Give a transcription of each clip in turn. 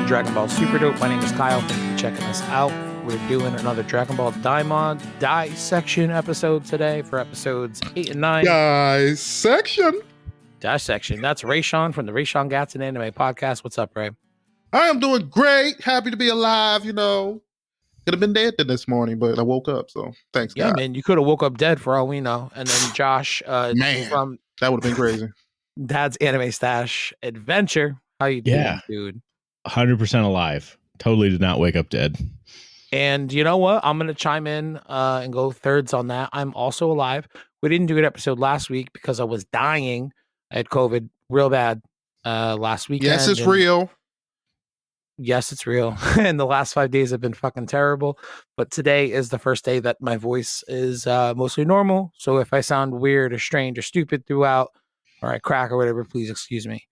Dragon Ball Super Dope. My name is Kyle. Thank you for checking us out. We're doing another Dragon Ball Daima dissection episode today for episodes 8 and 9. Dissection. Dissection. That's Raysean from the Raysean Gadson Anime Podcast. What's up, Ray? I am doing great. Happy to be alive, you know. Could have been dead this morning, but I woke up, so thanks, God. Yeah, man, you could have woke up dead for all we know. And then Josh man, from that would have been crazy. Dad's Anime Stache Adventure. How you doing, dude? 100% alive. Totally did not wake up dead. And you know what? I'm going to chime in and go thirds on that. I'm also alive. We didn't do an episode last week because I was dying. I had COVID real bad last weekend. Yes, it's real. Yes, it's real. And the last 5 days have been fucking terrible. But today is the first day that my voice is mostly normal. So if I sound weird or strange or stupid throughout, or I crack or whatever, please excuse me.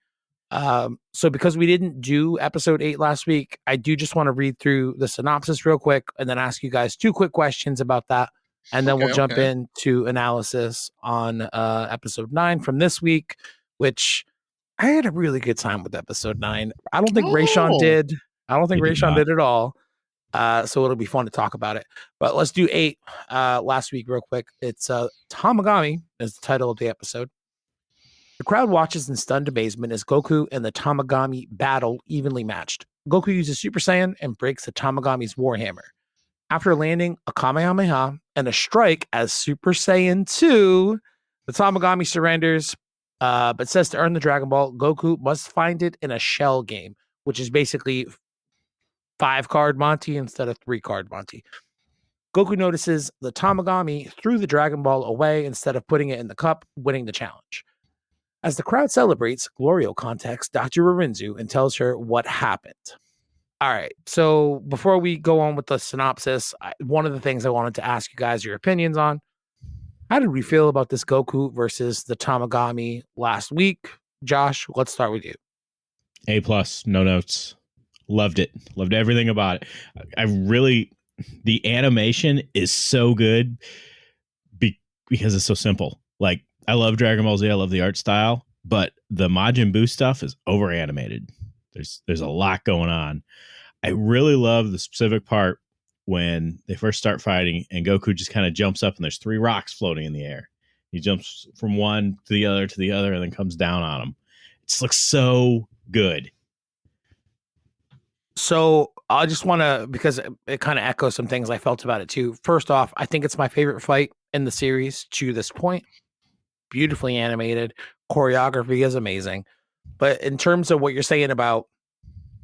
So because we didn't do episode 8 last week, I do just want to read through the synopsis real quick and then ask you guys 2 quick questions about that. And then we'll jump into analysis on episode 9 from this week, which I had a really good time with episode 9. I don't think Raysean did. I don't think Raysean did at all. So it'll be fun to talk about it. But let's do 8 last week real quick. It's Tamagami is the title of the episode. The crowd watches in stunned amazement as Goku and the Tamagami battle evenly matched. Goku uses Super Saiyan and breaks the Tamagami's Warhammer. After landing a Kamehameha and a strike as Super Saiyan 2, the Tamagami surrenders, but says to earn the Dragon Ball, Goku must find it in a shell game, which is basically 5-card Monty instead of 3-card Monty. Goku notices the Tamagami threw the Dragon Ball away instead of putting it in the cup, winning the challenge. As the crowd celebrates, Glorio contacts Dr. Arinzu and tells her what happened. All right, so before we go on with the synopsis, one of the things I wanted to ask you guys your opinions on, how did we feel about this Goku versus the Tamagami last week? Josh, let's start with you. A+, no notes. Loved it. Loved everything about it. The animation is so good because it's so simple. Like, I love Dragon Ball Z. I love the art style, but the Majin Buu stuff is over animated. There's a lot going on. I really love the specific part when they first start fighting and Goku just kind of jumps up and there's 3 rocks floating in the air. He jumps from one to the other and then comes down on them. It just looks so good. So I just want to, because it kind of echoes some things I felt about it too. First off, I think it's my favorite fight in the series to this point. Beautifully animated, choreography is amazing. But in terms of what you're saying about,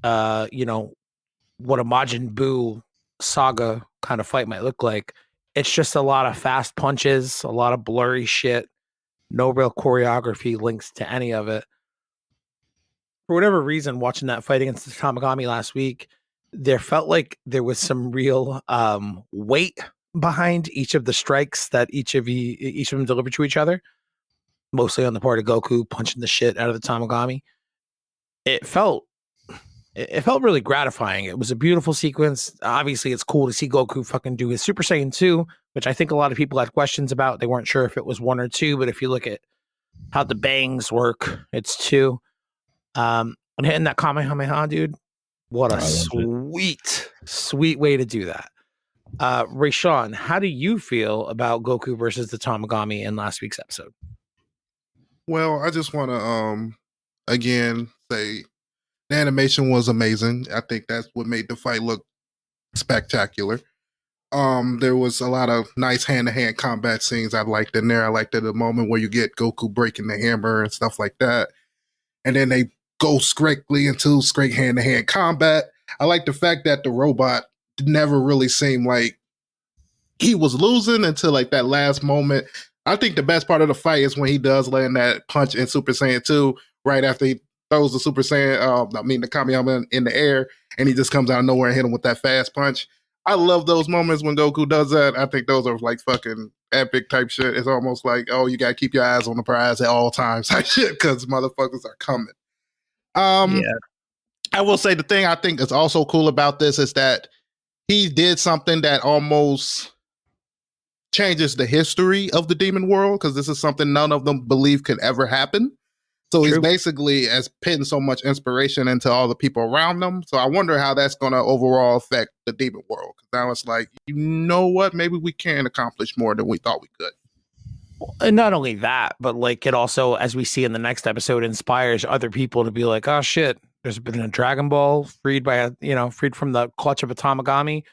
what a Majin Buu saga kind of fight might look like, it's just a lot of fast punches, a lot of blurry shit, no real choreography links to any of it. For whatever reason, watching that fight against the Tamagami last week, there felt like there was some real weight behind each of the strikes that each of them delivered to each other. Mostly on the part of Goku punching the shit out of the Tamagami. It felt really gratifying. It was a beautiful sequence. Obviously, it's cool to see Goku fucking do his Super Saiyan 2, which I think a lot of people had questions about. They weren't sure if it was 1 or 2, but if you look at how the bangs work, it's 2. And hitting that Kamehameha, dude, what a sweet way to do that. Raysean, how do you feel about Goku versus the Tamagami in last week's episode? Well, I just want to, again, say the animation was amazing. I think that's what made the fight look spectacular. There was a lot of nice hand-to-hand combat scenes I liked in there. I liked the moment where you get Goku breaking the hammer and stuff like that. And then they go straight hand-to-hand combat. I like the fact that the robot never really seemed like he was losing until like that last moment. I think the best part of the fight is when he does land that punch in Super Saiyan 2 right after he throws the Super Saiyan, the Kamehameha in the air, and he just comes out of nowhere and hit him with that fast punch. I love those moments when Goku does that. I think those are like fucking epic type shit. It's almost like, oh, you got to keep your eyes on the prize at all times type shit because motherfuckers are coming. I will say the thing I think is also cool about this is that he did something that almost changes the history of the demon world, because this is something none of them believe could ever happen. So he's True. basically as putting so much inspiration into all the people around him. So I wonder how that's going to overall affect the demon world. Because now it's like, you know what? Maybe we can accomplish more than we thought we could. And not only that, but like it also, as we see in the next episode, inspires other people to be like, oh shit, there's been a Dragon Ball freed freed from the clutch of a Tamagami.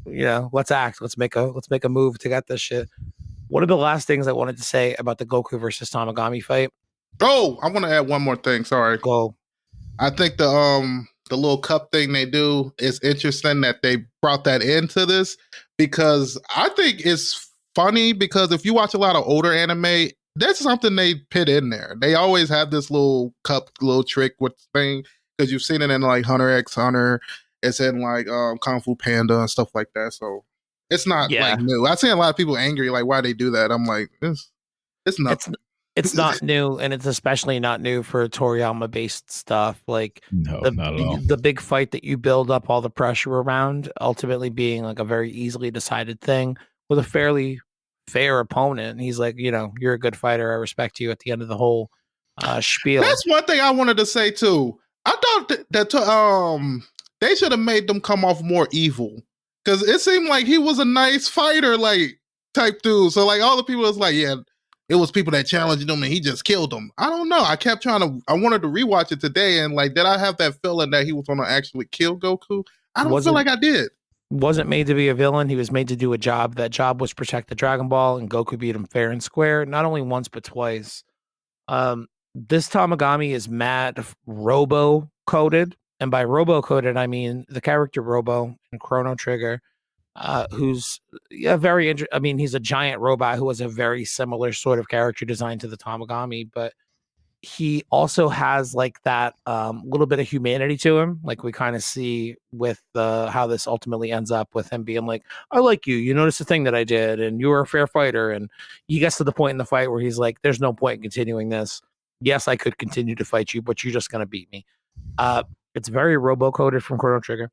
Let's act. Let's make a move to get this shit. One of the last things I wanted to say about the Goku versus Tamagami fight. Oh, I want to add one more thing. Sorry. Go. I think the little cup thing they do is interesting that they brought that into this, because I think it's funny, because if you watch a lot of older anime, there's something they put in there. They always have this little cup, little trick with thing, because you've seen it in like Hunter x Hunter. It's in like Kung Fu Panda and stuff like that. So it's not like new. I've seen a lot of people angry, like, why they do that. I'm like, it's nothing. It's not new, and it's especially not new for Toriyama based stuff. Like No, not at all. The big fight that you build up all the pressure around ultimately being like a very easily decided thing with a fairly fair opponent. And he's like, you're a good fighter. I respect you at the end of the whole spiel. That's one thing I wanted to say too. I thought that they should have made them come off more evil, because it seemed like he was a nice fighter, like type dude. So like all the people was like, yeah, it was people that challenged him and he just killed them. I don't know. I wanted to rewatch it today, and like, did I have that feeling that he was going to actually kill Goku? I don't feel like I did. Wasn't made to be a villain. He was made to do a job. That job was protect the Dragon Ball, and Goku beat him fair and square, not only once but twice. This Tamagami is mad robo coded, and by robo coded I mean the character Robo in Chrono Trigger, who's he's a giant robot who has a very similar sort of character design to the Tamagami, but he also has like that little bit of humanity to him, like we kind of see with how this ultimately ends up with him being like, I like you noticed the thing that I did, and you were a fair fighter. And he gets to the point in the fight where he's like, there's no point in continuing this. Yes, I could continue to fight you, but you're just gonna beat me. It's very robo-coded from Chrono Trigger.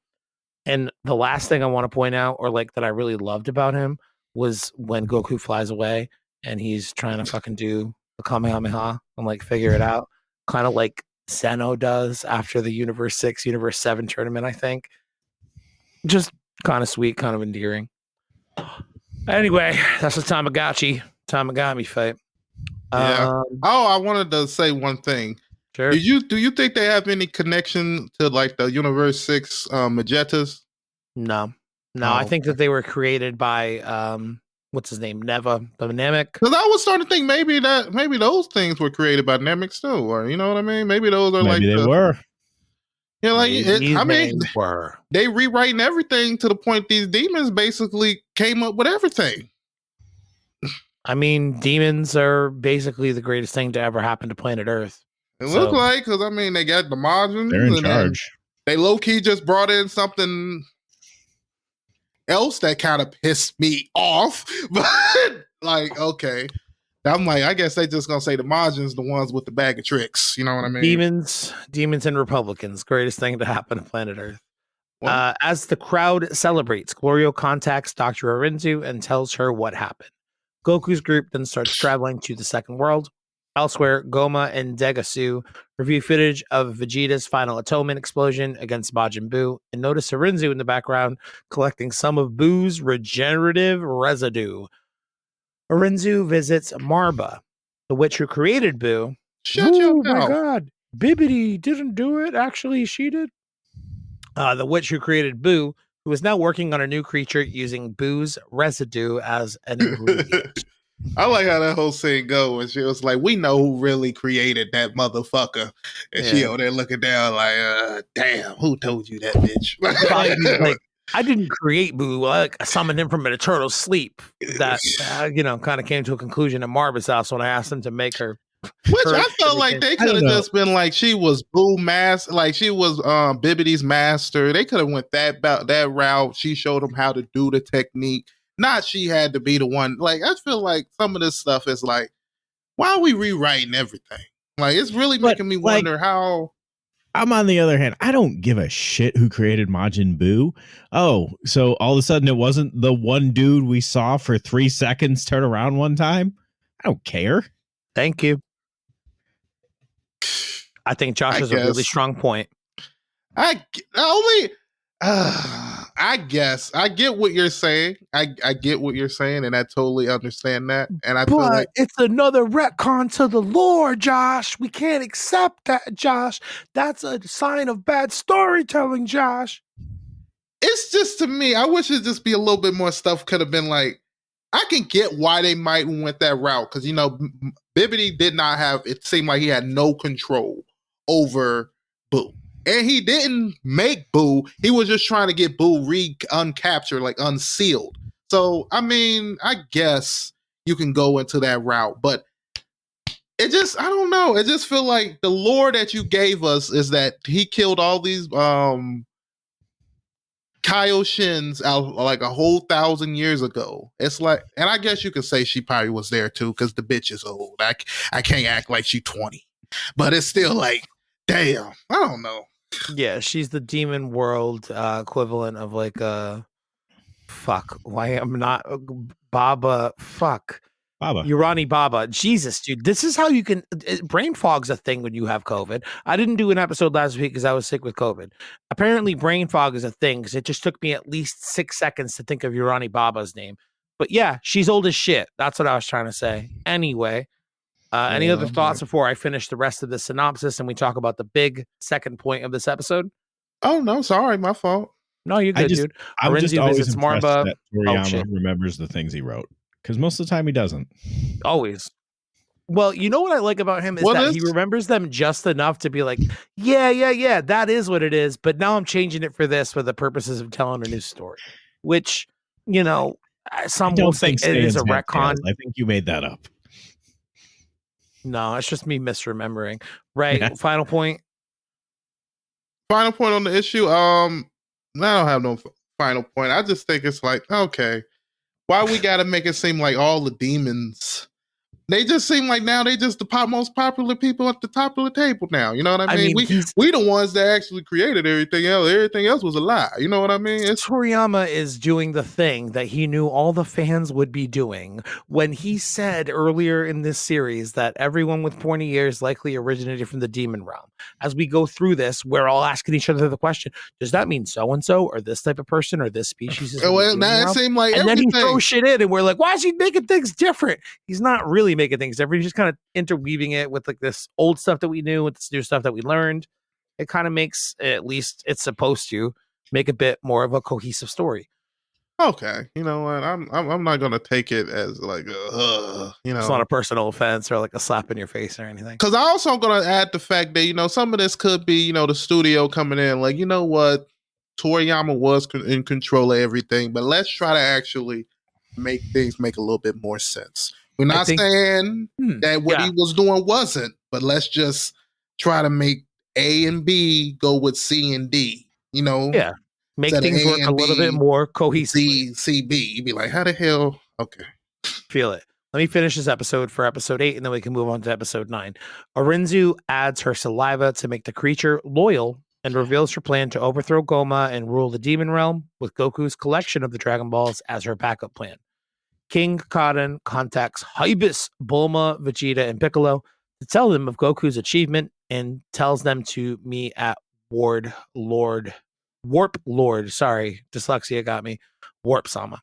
And the last thing I want to point out, or like that I really loved about him, was when Goku flies away and he's trying to fucking do the Kamehameha and like figure it out, kind of like Zeno does after the Universe 6, Universe 7 tournament, I think. Just kind of sweet, kind of endearing. Anyway, that's the Tamagami fight. Yeah. I wanted to say one thing. Sure. Do you think they have any connection to like the Universe 6 Magetas? No. I think that they were created by what's his name, Neva, the Namek. Because I was starting to think maybe those things were created by Namek too, or you know what I mean? Maybe those are maybe they were. Yeah, like they were. They rewriting everything to the point these demons basically came up with everything. I mean, demons are basically the greatest thing to ever happen to planet Earth. It looks like, because I mean, they got the Majins. They're in charge. They low key just brought in something else that kind of pissed me off. But like, okay, I'm like, I guess they just gonna say the Majins, the ones with the bag of tricks. You know what I mean? Demons, and Republicans, greatest thing to happen to planet Earth. As the crowd celebrates, Glorio contacts Dr. Arinzu and tells her what happened. Goku's group then starts traveling to the second world. Elsewhere, Goma and Degasu review footage of Vegeta's final atonement explosion against Majin Buu and notice Arinzu in the background collecting some of Buu's regenerative residue. Arinzu visits Marba, the witch who created Buu. Shut your mouth. Oh my god, Bibbidi didn't do it. Actually, she did. The witch who created Buu, who is now working on a new creature using Buu's residue as an ingredient. I like how that whole scene go, and she was like, we know who really created that motherfucker. And she over there looking down like, damn, who told you that, bitch? Like, I didn't create Buu. I summoned him from an eternal sleep that, kind of came to a conclusion at Marba's house when I asked them to make her. Which I felt like they could have just been like, she was Buu master, like she was Bibbidi's master. They could have went that route. She showed him how to do the technique. Not she had to be the one. Like, I feel like some of this stuff is like, why are we rewriting everything? Like, it's really making me wonder how. I'm on the other hand, I don't give a shit who created Majin Buu. Oh, so all of a sudden it wasn't the one dude we saw for 3 seconds turn around one time? I don't care. Thank you. I think Josh I has a really guess. strong point. I guess I get what you're saying. I get what you're saying, and I totally understand that. And I feel But like it's another retcon to the lore, Josh. We can't accept that, Josh. That's a sign of bad storytelling, Josh. it's just, to me, I wish it'd just be a little bit more stuff. Could have been like, I can get why they might went that route, because Bibbidi did not have. It seemed like he had no control over Boo, and he didn't make Boo. He was just trying to get Boo uncaptured, like unsealed. So I mean, I guess you can go into that route, but it just, I don't know. It just feel like the lore that you gave us is that he killed all these Kaioshins out like a whole 1,000 years ago. It's like, and I guess you could say she probably was there too, because the bitch is old. I can't act like she's 20, but it's still like, damn, I don't know. Yeah, she's the demon world equivalent of like fuck. Why am not Baba? Fuck. Baba. Urani Baba. Jesus, dude. This is how you can. Brain fog's a thing when you have COVID. I didn't do an episode last week because I was sick with COVID. Apparently, brain fog is a thing because it just took me at least 6 seconds to think of Urani Baba's name. But yeah, she's old as shit. That's what I was trying to say. Anyway, any other thoughts before I finish the rest of the synopsis and we talk about the big second point of this episode? Oh no, sorry, my fault. No, you're good, dude. I'm just Arenzi always visits impressed Marba. that Toriyama remembers the things he wrote, because most of the time he doesn't. Always. Well, you know what I like about him is that he remembers them just enough to be like, yeah, that is what it is. But now I'm changing it for this for the purposes of telling a new story, which, some will say it is a retcon. I think you made that up. No, it's just me misremembering. Right. Final point. Final point on the issue. I don't have no final point. I just think it's like, okay, why we got to make it seem like all the demons? They just seem like now they just the most popular people at the top of the table now. You know what I mean? We the ones that actually created everything else. Everything else was a lie. You know what I mean? Toriyama is doing the thing that he knew all the fans would be doing when he said earlier in this series that everyone with pointy ears likely originated from the demon realm. As we go through this, we're all asking each other the question, does that mean so-and-so or this type of person or this species is well, now it seemed like and everything. Then he throws shit in and we're like, why is he making things different? He's not really making things different. He's just kind of interweaving it with like this old stuff that we knew with this new stuff that we learned. It kind of makes, at least it's supposed to make a bit more of a cohesive story. Okay, you know what? I'm not gonna take it as like it's not a personal offense or like a slap in your face or anything. Because I also gonna add the fact that some of this could be the studio coming in like, you know what, Toriyama was in control of everything, but let's try to actually make things make a little bit more sense. We're not saying that what he was doing wasn't, but let's just try to make A and B go with C and D. Yeah. Make things work a little bit more cohesively. CB. You'd be like, how the hell? Okay. Feel it. Let me finish this episode for episode 8, and then we can move on to episode 9. Arinzu adds her saliva to make the creature loyal and reveals her plan to overthrow Goma and rule the demon realm with Goku's collection of the Dragon Balls as her backup plan. King Kaden contacts Hybis, Bulma, Vegeta, and Piccolo to tell them of Goku's achievement and tells them to meet at Warp Lord. Sorry, dyslexia got me. Warp Sama.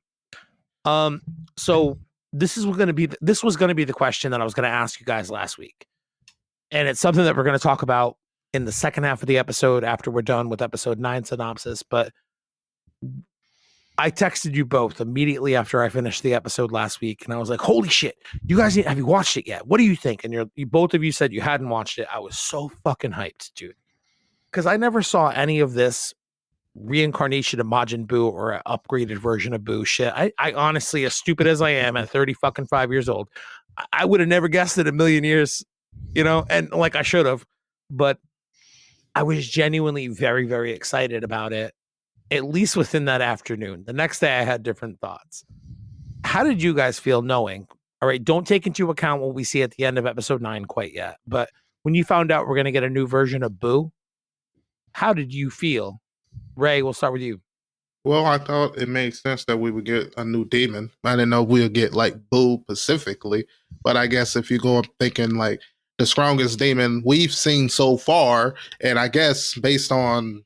So this was going to be the question that I was going to ask you guys last week, and it's something that we're going to talk about in the second half of the episode after we're done with episode 9 synopsis. But I texted you both immediately after I finished the episode last week, and I was like, "Holy shit, you guys have you watched it yet? What do you think?" And you both of you said you hadn't watched it. I was so fucking hyped, dude, because I never saw any of this reincarnation of Majin Buu or an upgraded version of Buu shit. I honestly, as stupid as I am at 35 years old, I would have never guessed it a million years, and like I should have, but I was genuinely very, very excited about it, at least within that afternoon. The next day I had different thoughts. How did you guys feel knowing, all right, don't take into account what we see at the end of episode 9 quite yet, but when you found out we're going to get a new version of Buu, how did you feel? Ray, we'll start with you. Well, I thought it made sense that we would get a new demon. I didn't know we would get like Buu specifically, but I guess if you go up thinking like the strongest demon we've seen so far. And I guess based on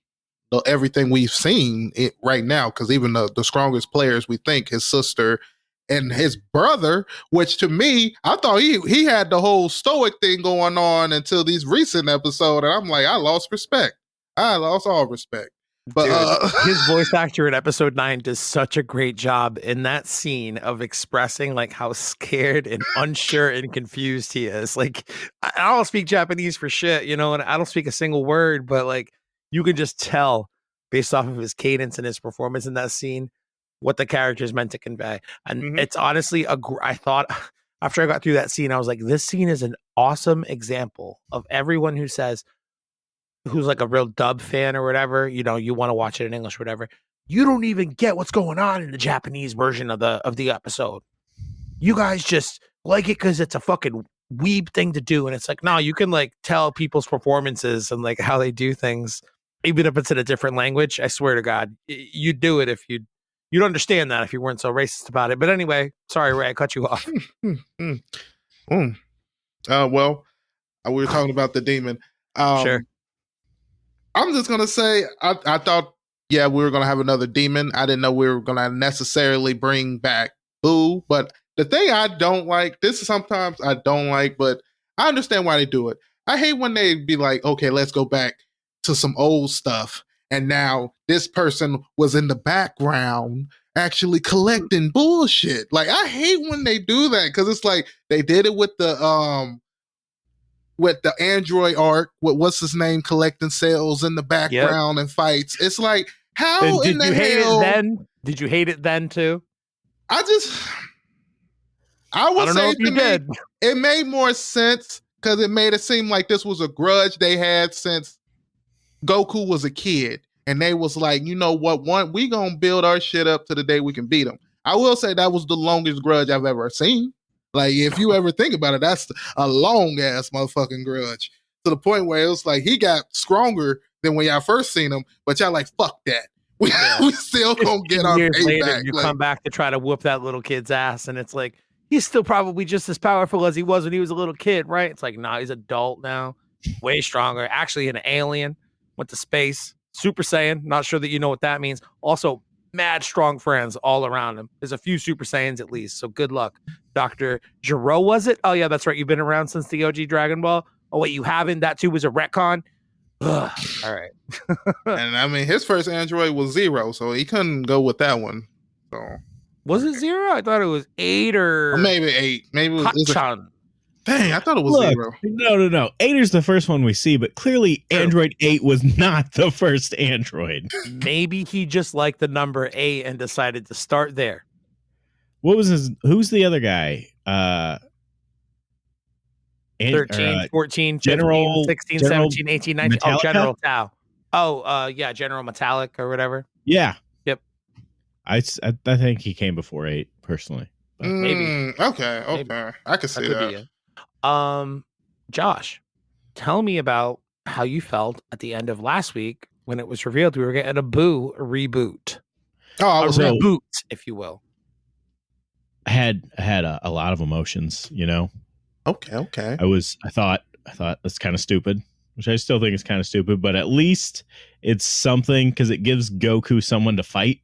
everything we've seen right now, because even the strongest players, we think his sister and his brother, which to me, I thought he had the whole stoic thing going on until these recent episodes, and I'm like, I lost respect. I lost all respect. But Dude, his voice actor in episode 9 does such a great job in that scene of expressing like how scared and unsure and confused he is. Like, I don't speak Japanese for shit, you know, and I don't speak a single word, but like you can just tell based off of his cadence and his performance in that scene what the character is meant to convey. And it's honestly I thought after I got through that scene, I was like, this scene is an awesome example of everyone who says, who's like a real dub fan or whatever, you know, you want to watch it in English or whatever, you don't even get what's going on in the Japanese version of the episode. You guys just like it because it's a fucking weeb thing to do. And it's like, no, you can like tell people's performances and like how they do things, even if it's in a different language. I swear to God, you'd do it if you'd understand that if you weren't so racist about it. But anyway, sorry, Ray, I cut you off. Well, we were talking about the demon. Sure. I'm just gonna say I thought, yeah, we were gonna have another demon. I didn't know we were gonna necessarily bring back Boo. But the thing I don't like, this is sometimes I don't like, but I understand why they do it. I hate when they be like, okay, let's go back to some old stuff, and now this person was in the background actually collecting bullshit. Like, I hate when they do that, because it's like they did it with the Android arc, with what's his name collecting sales in the background and fights. It's like, how in the hell? Did you hate it then too? I would say to me, it made more sense because it made it seem like this was a grudge they had since Goku was a kid, and they was like, you know what, we gonna build our shit up to the day we can beat him. I will say that was the longest grudge I've ever seen. Like, if you ever think about it, that's a long ass motherfucking grudge, to the point where it was like he got stronger than when y'all first seen him, but y'all like, fuck that. We still gonna get our payback. Later, you come back to try to whoop that little kid's ass, and it's like, he's still probably just as powerful as he was when he was a little kid, right? It's like, nah, he's adult now, way stronger. Actually, an alien, went to space, Super Saiyan. Not sure that you know what that means. Also, mad strong friends all around him. There's a few Super Saiyans at least, so good luck. Dr. Gero, was it? Oh, yeah, that's right. You've been around since the OG Dragon Ball. Oh, wait, you haven't? That too was a retcon? Ugh. All right. And I mean, his first Android was 0, so he couldn't go with that one. So was it 0? I thought it was 8 or maybe 8. Maybe it was dang, I thought it was 0. No. 8 is the first one we see, but clearly Android 8 was not the first Android. Maybe he just liked the number 8 and decided to start there. What was who's the other guy? 13, 14, 15, General, 16, General 17, 18, 19. Metallica? Oh, General Tao. Oh, yeah, General Metallic or whatever. Yeah. Yep. I think he came before 8, personally. But maybe. Okay. Maybe. I can see that. Josh, tell me about how you felt at the end of last week when it was revealed we were getting a Boo reboot. Oh, I was a reboot, if you will. I had a lot of emotions, you know. Okay. I thought that's kind of stupid, which I still think is kind of stupid, but at least it's something because it gives Goku someone to fight.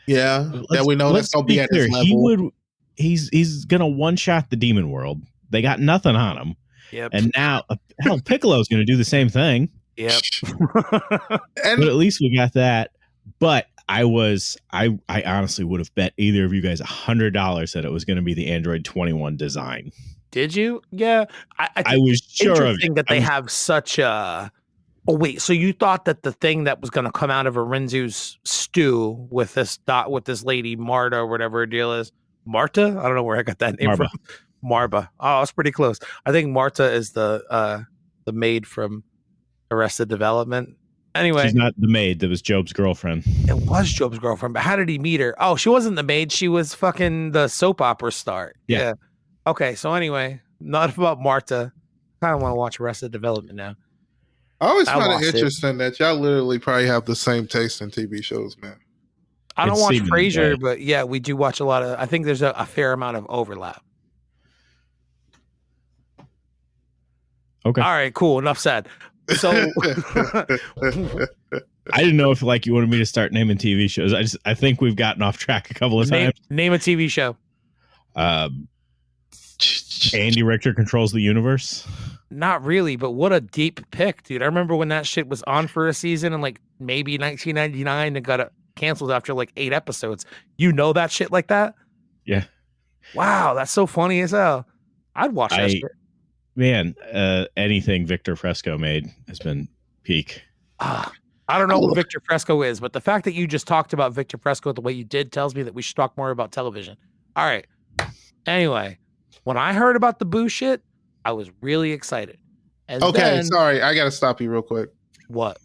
Yeah, that we know that's gonna be at his level. He's gonna one shot the demon world. They got nothing on him. Yep. And now Piccolo's gonna do the same thing. Yep. But at least we got that. But I honestly would have bet either of you guys $100 that it was going to be the Android 21 design. Did you? Yeah. I was sure of it. That they have such a... Oh, wait. So you thought that the thing that was going to come out of Arinzu's stew with this lady, Marta, or whatever her deal is. Marta? I don't know where I got that name from. Marba. Oh, it's pretty close. I think Marta is the maid from Arrested Development. Anyway, she's not the maid. That was Job's girlfriend. It was Job's girlfriend, but how did he meet her? Oh, she wasn't the maid. She was fucking the soap opera star. Yeah. Okay. So anyway, not about Marta. I kind of want to watch Arrested Development now. I always find it interesting that y'all literally probably have the same taste in TV shows, man. I don't watch Frasier, but yeah, we do watch a lot of. I think there's a fair amount of overlap. Okay. All right, cool. Enough said. So I didn't know if like you wanted me to start naming TV shows. I think we've gotten off track a couple of times. name a TV show. Andy Richter Controls the Universe. Not really, but what a deep pick, dude. I remember when that shit was on for a season in like maybe 1999 and got canceled after like 8 episodes. You know that shit like that? Yeah. Wow, that's so funny as hell. I'd watch that shit. Man, anything Victor Fresco made has been peak. I don't know what Victor Fresco is, but the fact that you just talked about Victor Fresco the way you did tells me that we should talk more about television. All right. Anyway, when I heard about the Boo shit, I was really excited. And okay, sorry, I gotta stop you real quick. What?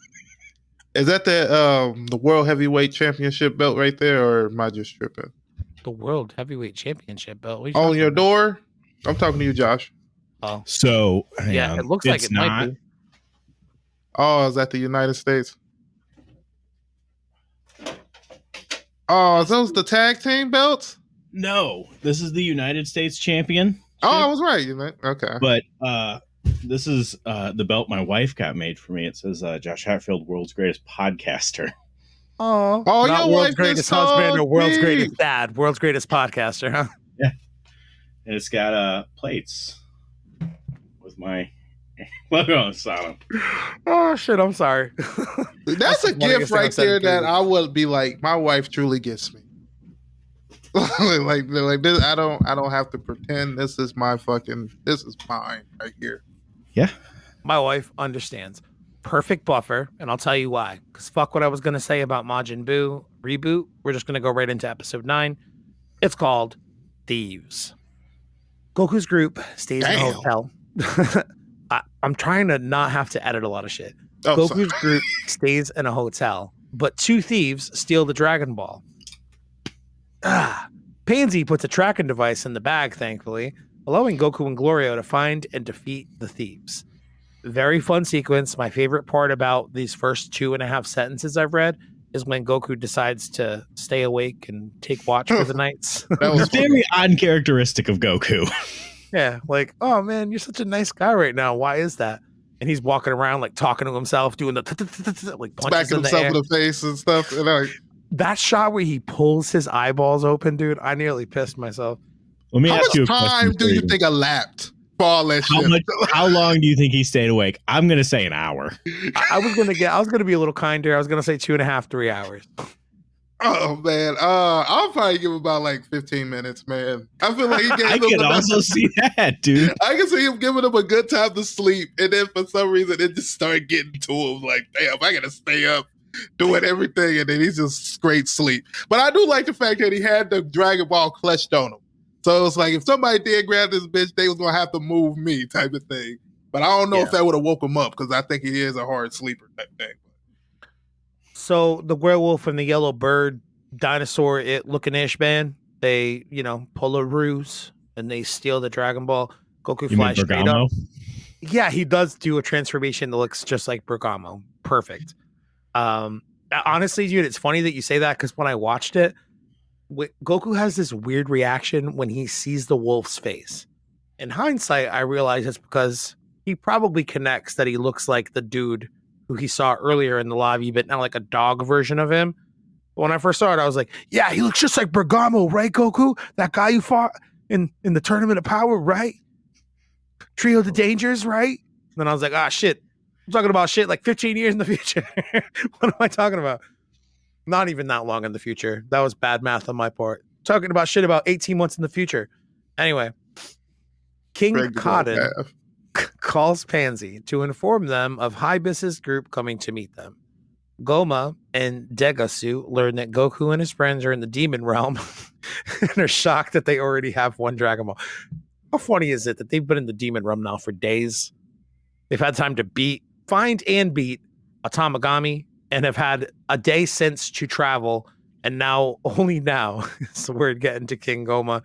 Is that the World Heavyweight Championship belt right there, or am I just tripping? The World Heavyweight Championship belt? On your door? I'm talking to you, Josh. Oh. So, yeah, it looks like it might be. Oh, is that the United States? Oh, is those the tag team belts? No, this is the United States champion. Oh, I was right. You know? Okay. But this is the belt my wife got made for me. It says Josh Hatfield, world's greatest podcaster. Oh, not your world's wife greatest is so husband or world's deep. greatest dad, world's greatest podcaster, huh? Yeah. And it's got plates with my logo on the Oh shit, I'm sorry. That's a gift right there that I would be like, my wife truly gets me. like this, I don't have to pretend this is mine right here. Yeah. My wife understands. Perfect buffer, and I'll tell you why. Because fuck what I was gonna say about Majin Buu reboot. We're just gonna go right into episode 9. It's called Thieves. Goku's group stays in a hotel. I'm trying to not have to edit a lot of shit. Goku's group stays in a hotel, but 2 thieves steal the Dragon Ball. Pansy puts a tracking device in the bag, thankfully, allowing Goku and Glorio to find and defeat the thieves. Very fun sequence. My favorite part about these first 2.5 sentences I've read is when Goku decides to stay awake and take watch for the nights. That was very uncharacteristic of Goku. Yeah, like, oh man, you're such a nice guy right now. Why is that? And he's walking around like talking to himself, doing the like punches smacking himself in the face and stuff. And that shot where he pulls his eyeballs open, dude, I nearly pissed myself. Let me ask you a question. How much time do you think elapsed for all that shit? How long do you think he stayed awake? I'm gonna say an hour. I was gonna be a little kinder. I was gonna say 2.5, 3 hours. Oh man, I'll probably give him about like 15 minutes, man. I feel like he gave I can also see that, dude. I can see him giving him a good time to sleep, and then for some reason it just started getting to him. Like, damn, I gotta stay up doing everything, and then he's just straight sleep. But I do like the fact that he had the Dragon Ball clutched on him, so it's like if somebody did grab this bitch, they was gonna have to move me, type of thing. But I don't know if that would have woke him up because I think he is a hard sleeper type thing. So the werewolf and the yellow bird dinosaur looking ish band, they, pull a ruse and they steal the Dragon Ball. Goku flies straight up. Yeah, he does do a transformation that looks just like Bergamo. Perfect. Honestly, dude, it's funny that you say that because when I watched it, Goku has this weird reaction when he sees the wolf's face. In hindsight, I realize it's because he probably connects that he looks like the dude who he saw earlier in the lobby, but now like a dog version of him. But when I first saw it, I was like, yeah, he looks just like Bergamo, right, Goku? That guy you fought in the Tournament of Power, right? Trio of the Dangers, right? And then I was like, shit. I'm talking about shit like 15 years in the future. What am I talking about? Not even that long in the future. That was bad math on my part. Talking about shit about 18 months in the future. Anyway, King Cotton calls Pansy to inform them of Hibis's group coming to meet them. Goma and Degasu learn that Goku and his friends are in the demon realm and are shocked that they already have one Dragon Ball. How funny is it that they've been in the demon realm now for days? They've had time to find and beat a Tamagami and have had a day since to travel. And only now is the word getting to King Goma.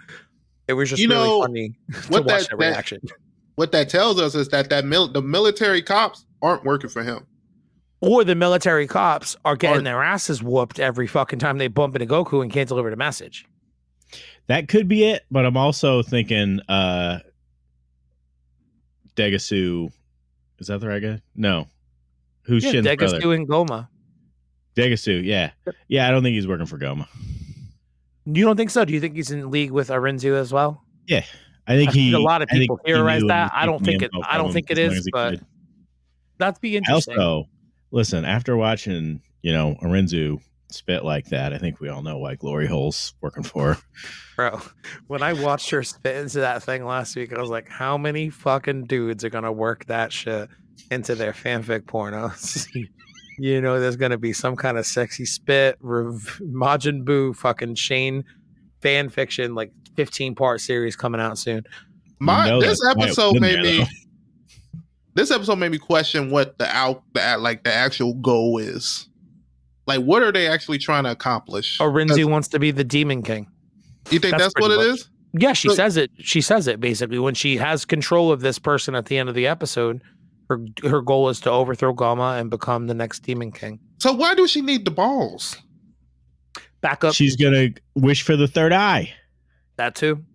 It was just really funny to watch that reaction. What that tells us is that the military cops aren't working for him. Or the military cops are getting their asses whooped every fucking time they bump into Goku and can't deliver the message. That could be it, but I'm also thinking Degasu Is that the right guy? No. Who's Yeah, Shin's brother? Degasu and Goma. Degasu, yeah. Yeah, I don't think he's working for Goma. You don't think so? Do you think he's in league with Arinzu as well? Yeah. I think I've seen a lot of I think people he theorize knew and that. was taking the info I from don't him think it as long is, as he but could. that'd be I interesting. also, listen, after watching, Arinzu spit like that, I think we all know why Glory Hole's working for her. Bro, when I watched her spit into that thing last week, I was like, how many fucking dudes are gonna work that shit into their fanfic pornos? There's gonna be some kind of sexy spit, Majin Buu fucking Shane fan fiction, like 15-part series coming out soon. This that's why it episode was in made there, me. though. This episode made me question what the actual goal is. Like, what are they actually trying to accomplish? Arinzu wants to be the Demon King. You think that's what it is? Yeah, she says it. She says it basically when she has control of this person at the end of the episode. Her goal is to overthrow Gama and become the next Demon King. So why do she need the balls? Back up. She's gonna wish for the third eye. That too.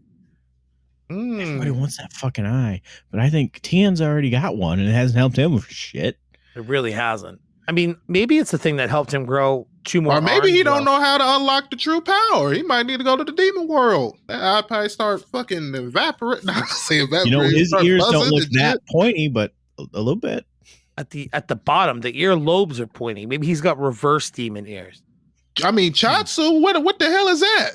Everybody wants that fucking eye, but I think Tian's already got one, and it hasn't helped him with shit. It really hasn't. I mean, maybe it's the thing that helped him grow 2 more. Or maybe he don't know how to unlock the true power. He might need to go to the demon world. That eye probably start fucking evaporating. His ears don't look that pointy, but a little bit. At the bottom, the ear lobes are pointy. Maybe he's got reverse demon ears. I mean, Chatsu, what the hell is that?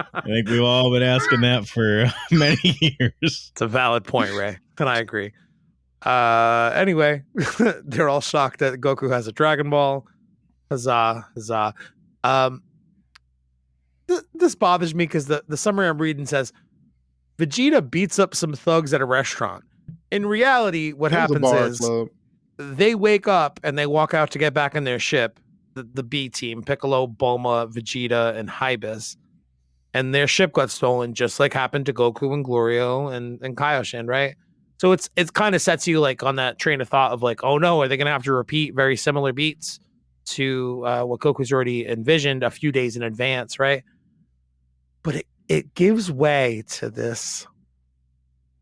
I think we've all been asking that for many years. It's a valid point, Ray, and I agree. Anyway, they're all shocked that Goku has a Dragon Ball. Huzzah, huzzah. This bothers me because the summary I'm reading says Vegeta beats up some thugs at a restaurant. In reality, what happens is they wake up and they walk out to get back in their ship, the B team, Piccolo, Bulma, Vegeta, and Hybis. And their ship got stolen, just like happened to Goku and Glorio and Kaioshin, right? So it's kind of sets you like on that train of thought of like, oh no, are they going to have to repeat very similar beats to what Goku's already envisioned a few days in advance, right? But it gives way to this.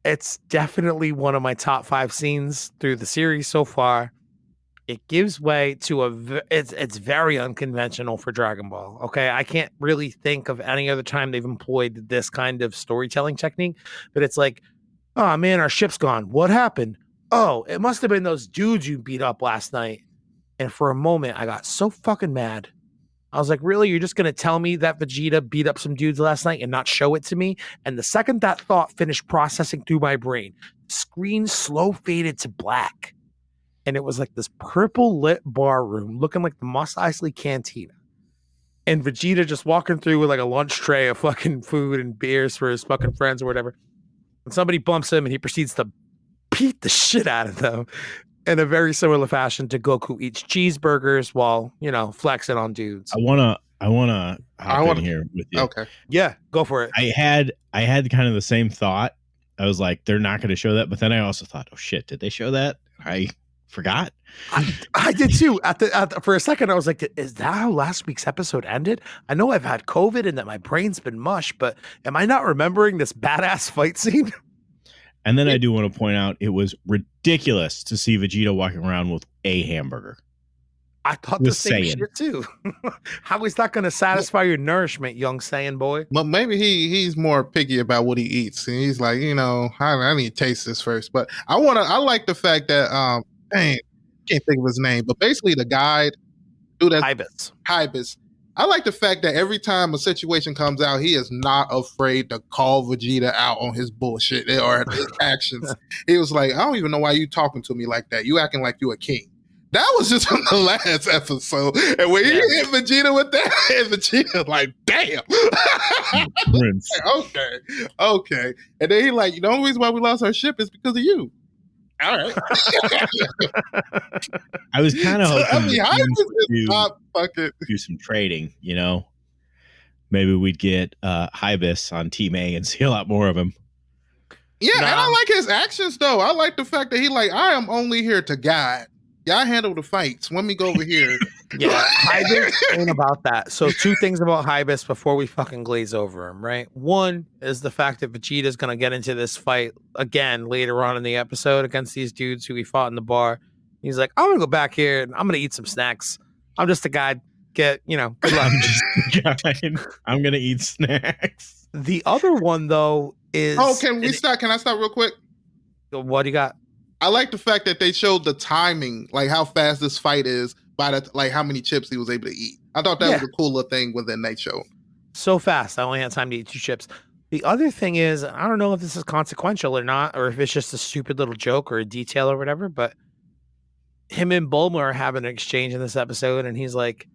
It's definitely one of my top 5 scenes through the series so far. It gives way to it's very unconventional for Dragon Ball. Okay, I can't really think of any other time they've employed this kind of storytelling technique, but it's like, oh man, our ship's gone. What happened? Oh, it must have been those dudes you beat up last night. And for a moment, I got so fucking mad. I was like, really? You're just going to tell me that Vegeta beat up some dudes last night and not show it to me? And the second that thought finished processing through my brain, the screen slow faded to black. And it was like this purple lit bar room looking like the Mos Eisley Cantina. And Vegeta just walking through with like a lunch tray of fucking food and beers for his fucking friends or whatever. And somebody bumps him and he proceeds to beat the shit out of them in a very similar fashion to Goku eats cheeseburgers while, flexing on dudes. I wanna hop in here with you. Okay. Yeah, go for it. I had kind of the same thought. I was like, they're not going to show that, but then I also thought, oh shit, did they show that? I forgot. I did too. For a second, I was like, is that how last week's episode ended? I know I've had COVID and that my brain's been mush, but am I not remembering this badass fight scene? And then I do want to point out it was ridiculous to see Vegeta walking around with a hamburger. I thought the same shit too. How is that going to satisfy your nourishment, young Saiyan boy? But maybe he's more picky about what he eats, and he's like, I need to taste this first. But I like the fact that can't think of his name, but basically the guide, dude, that's Hybis. I like the fact that every time a situation comes out, he is not afraid to call Vegeta out on his bullshit or his actions. He was like, I don't even know why you talking to me like that. You acting like you a king. That was just from the last episode. And when he hit Vegeta with that, Vegeta like, damn. Okay. And then he like, the only reason why we lost our ship is because of you. All right. I was kind of hoping do some trading, Maybe we'd get Hybis on Team A and see a lot more of him. Yeah, and I like his actions, though. I like the fact that he like, I am only here to guide. Y'all handle the fights. Let me go over here Yeah, Hybis ain't about that. So two things about Hybis before we fucking glaze over him, right? One is the fact that Vegeta's gonna get into this fight again later on in the episode against these dudes who he fought in the bar. He's like, I'm gonna go back here and I'm gonna eat some snacks. I'm just a guy. Good luck. I'm just I'm gonna eat snacks. The other one though is Can I stop real quick? What do you got? I like the fact that they showed the timing, like how fast this fight is by how many chips he was able to eat. I thought that was a cooler thing within that show. So fast. I only had time to eat 2 chips. The other thing is, I don't know if this is consequential or not, or if it's just a stupid little joke or a detail or whatever, but him and Bulma are having an exchange in this episode, and he's like,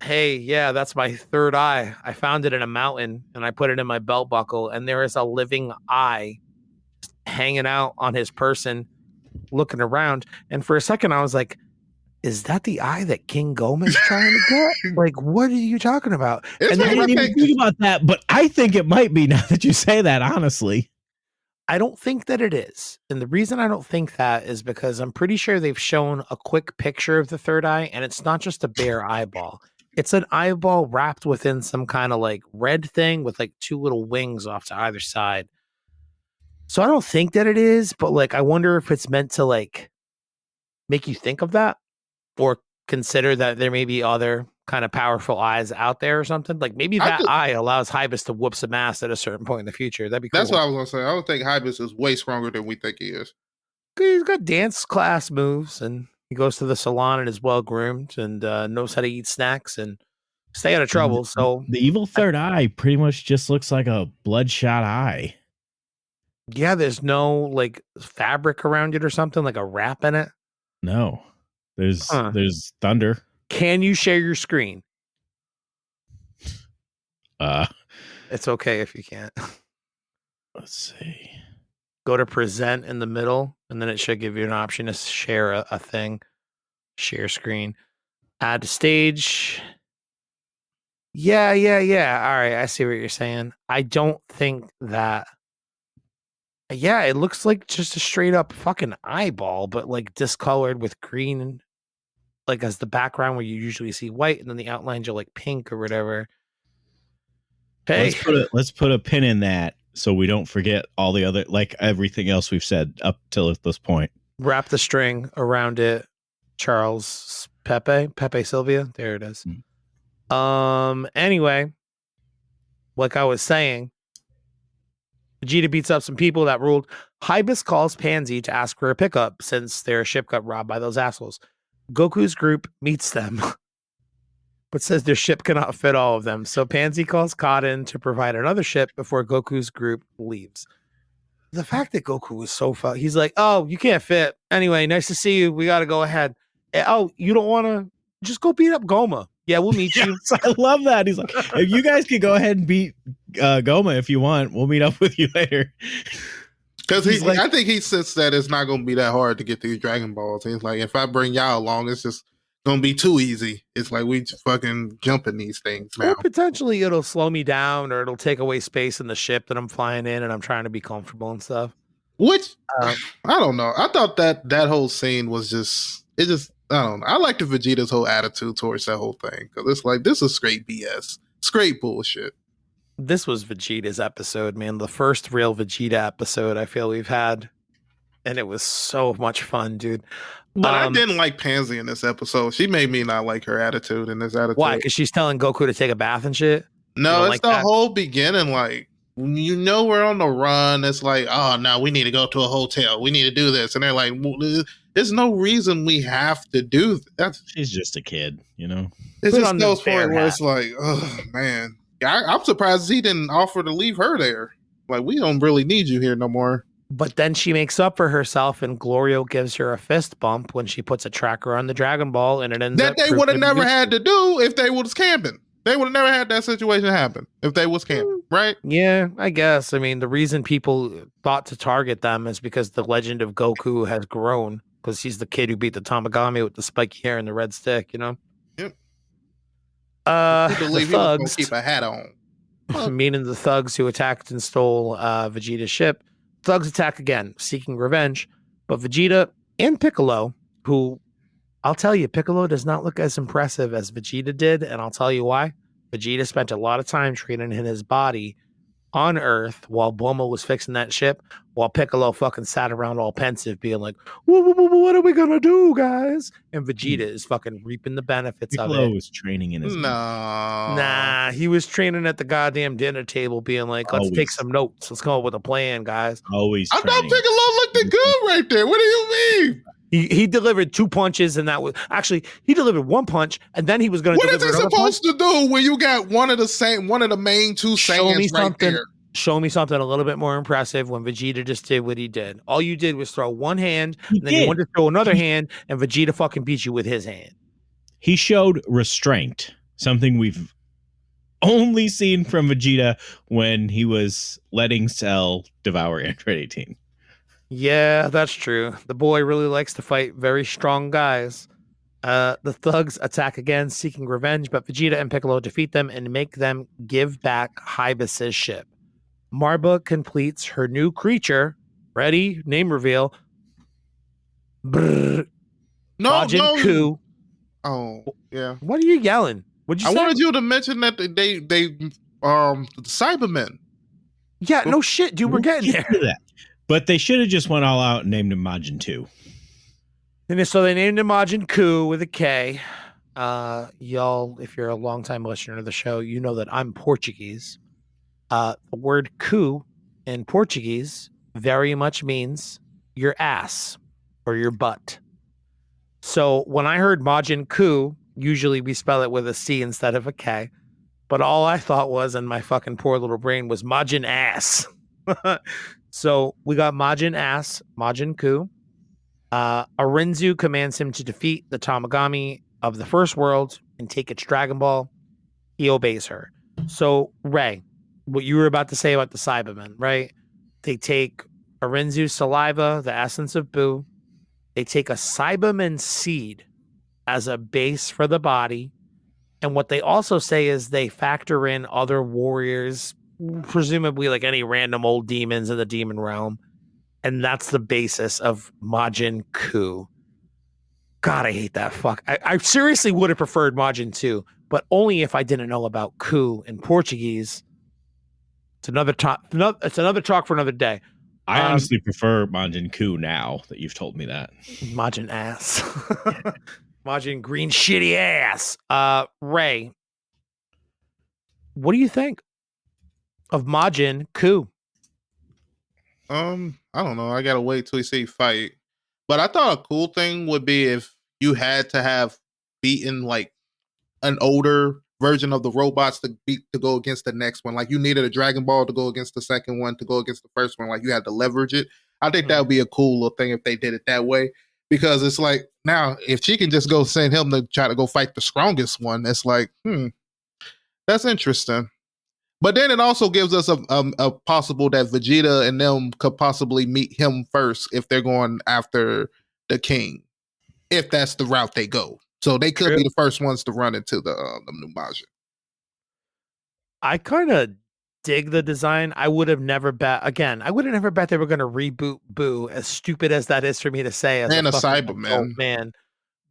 hey, yeah, that's my third eye. I found it in a mountain, and I put it in my belt buckle, and there is a living eye hanging out on his person, looking around. And for a second, I was like, is that the eye that King Goma's trying to get? Like, what are you talking about? And I didn't even think about that, but I think it might be now that you say that, honestly. I don't think that it is. And the reason I don't think that is because I'm pretty sure they've shown a quick picture of the third eye, and it's not just a bare eyeball. It's an eyeball wrapped within some kind of like red thing with like 2 little wings off to either side. So I don't think that it is, but like, I wonder if it's meant to like make you think of that or consider that there may be other kind of powerful eyes out there or something. Like maybe that eye allows Hybis to whoop some ass at a certain point in the future. That'd be cool. That's what I was going to say. I don't think Hybis is way stronger than we think he is. He's got dance class moves and he goes to the salon and is well groomed and knows how to eat snacks and stay out of trouble. So the evil third eye pretty much just looks like a bloodshot eye. Yeah, there's no like fabric around it or something, like a wrap in it. No, there's thunder. Can you share your screen? It's okay if you can't. Let's see. Go to present in the middle, and then it should give you an option to share a thing. Share screen. Add to stage. Yeah. All right, I see what you're saying. I don't think that. Yeah, it looks like just a straight up fucking eyeball, but like discolored with green, like as the background where you usually see white, and then the outlines are like pink or whatever. Hey, let's put a pin in that so we don't forget all the other, like everything else we've said up till this point. Wrap the string around it. Charles Pepe Sylvia. There it is. Anyway, like I was saying, Vegeta beats up some people that ruled. Hybis calls Pansy to ask for a pickup since their ship got robbed by those assholes. Goku's group meets them, but says their ship cannot fit all of them. So Pansy calls Cotton to provide another ship before Goku's group leaves. The fact that Goku was so he's like, oh, you can't fit. Anyway, nice to see you. We got to go ahead. Oh, you don't want to just go beat up Goma. Yeah, we'll meet you. I love that. He's like, if you guys could go ahead and beat Goma if you want, we'll meet up with you later. Because I think he sensed that it's not going to be that hard to get these Dragon Balls. He's like, if I bring y'all along, it's just going to be too easy. It's like we just fucking jumping these things now. Or potentially it'll slow me down or it'll take away space in the ship that I'm flying in and I'm trying to be comfortable and stuff. Which, I don't know. I thought that whole scene was I don't know. I like the Vegeta's whole attitude towards that whole thing. Because it's like, this is straight BS. Straight bullshit. This was Vegeta's episode, man. The first real Vegeta episode I feel we've had. And it was so much fun, dude. But I didn't like Pansy in this episode. She made me not like her attitude in this attitude. Why? Because she's telling Goku to take a bath and shit? No, it's like the whole beginning. Like, you know, we're on the run. It's like, oh, no, we need to go to a hotel. We need to do this. And they're like, well, there's no reason we have to do that. She's just a kid, you know? It's just those points where it's like, oh, man. I'm surprised he didn't offer to leave her there. Like, we don't really need you here no more. But then she makes up for herself, and Glorio gives her a fist bump when she puts a tracker on the Dragon Ball, and it ends up that they would have never had to do if they was camping. They would have never had that situation happen if they was camping, right? Yeah, I guess. I mean, the reason people thought to target them is because the legend of Goku has grown, because he's the kid who beat the Tamagami with the spiky hair and the red stick, you know? Yep. The believe he was gonna keep a hat on. Meaning the thugs who attacked and stole Vegeta's ship. Thugs attack again, seeking revenge, but Vegeta and Piccolo, who I'll tell you, Piccolo does not look as impressive as Vegeta did, and I'll tell you why. Vegeta spent a lot of time training in his body on Earth while Bulma was fixing that ship, while Piccolo fucking sat around all pensive, being like, what are we gonna do, guys? And Vegeta is fucking reaping the benefits of Piccolo it. was training in his No. Nah, he was training at the goddamn dinner table, being like, let's take some notes. Let's come up with a plan, guys. Always I thought training. Piccolo looked good right there. What do you mean? He delivered 2 punches, and that was actually he delivered 1 punch, and then he was going to. What is he supposed to do when you got one of the main two Saiyans right there? Show me something a little bit more impressive when Vegeta just did what he did. All you did was throw one hand, and then you wanted to throw another hand, and Vegeta fucking beat you with his hand. He showed restraint, something we've only seen from Vegeta when he was letting Cell devour Android 18. Yeah, that's true. The boy really likes to fight very strong guys. The thugs attack again, seeking revenge, but Vegeta and Piccolo defeat them and make them give back Hybis's ship. Marba completes her new creature. Ready? Name reveal. Majin KUU. Oh, yeah. What are you yelling? What'd you say? I wanted you to mention that they the Cybermen. Yeah, no shit, dude. We're getting there. That. But they should have just went all out and named him Majin 2. And so they named him Majin KUU with a K. Y'all, if you're a longtime listener to the show, you know that I'm Portuguese. The word "coup" in Portuguese very much means your ass or your butt. So when I heard Majin KUU, usually we spell it with a C instead of a K. But all I thought was, in my fucking poor little brain, was Majin ass. So we got Majin ass, Majin KUU. Arinzu commands him to defeat the Tamagami of the first world and take its Dragon Ball. He obeys her. So, Ray, what you were about to say about the Cybermen, right? They take Arinzu's saliva, the essence of Buu. They take a Cyberman seed as a base for the body. And what they also say is they factor in other warriors, presumably like any random old demons in the demon realm. And that's the basis of Majin KUU. God, I hate that fuck. I seriously would have preferred Majin 2, but only if I didn't know about KUU in Portuguese. It's another talk. It's another talk for another day. I honestly prefer Majin KUU now that you've told me that. Majin ass. Majin green shitty ass. Ray, what do you think of Majin KUU? I don't know. I gotta wait till you see fight. But I thought a cool thing would be if you had to have beaten like an older version of the robots to go against the next one. Like you needed a Dragon Ball to go against the second one, to go against the first one. Like you had to leverage it. I think that would be a cool little thing if they did it that way. Because it's like now, if she can just go send him to try to go fight the strongest one, it's like, that's interesting. But then it also gives us a possible that Vegeta and them could possibly meet him first if they're going after the king, if that's the route they go. So they could be the first ones to run into the new Majin. I kind of dig the design. I would have never bet I would have never bet they were going to reboot Buu, as stupid as that is for me to say. As and a Cyberman. Man.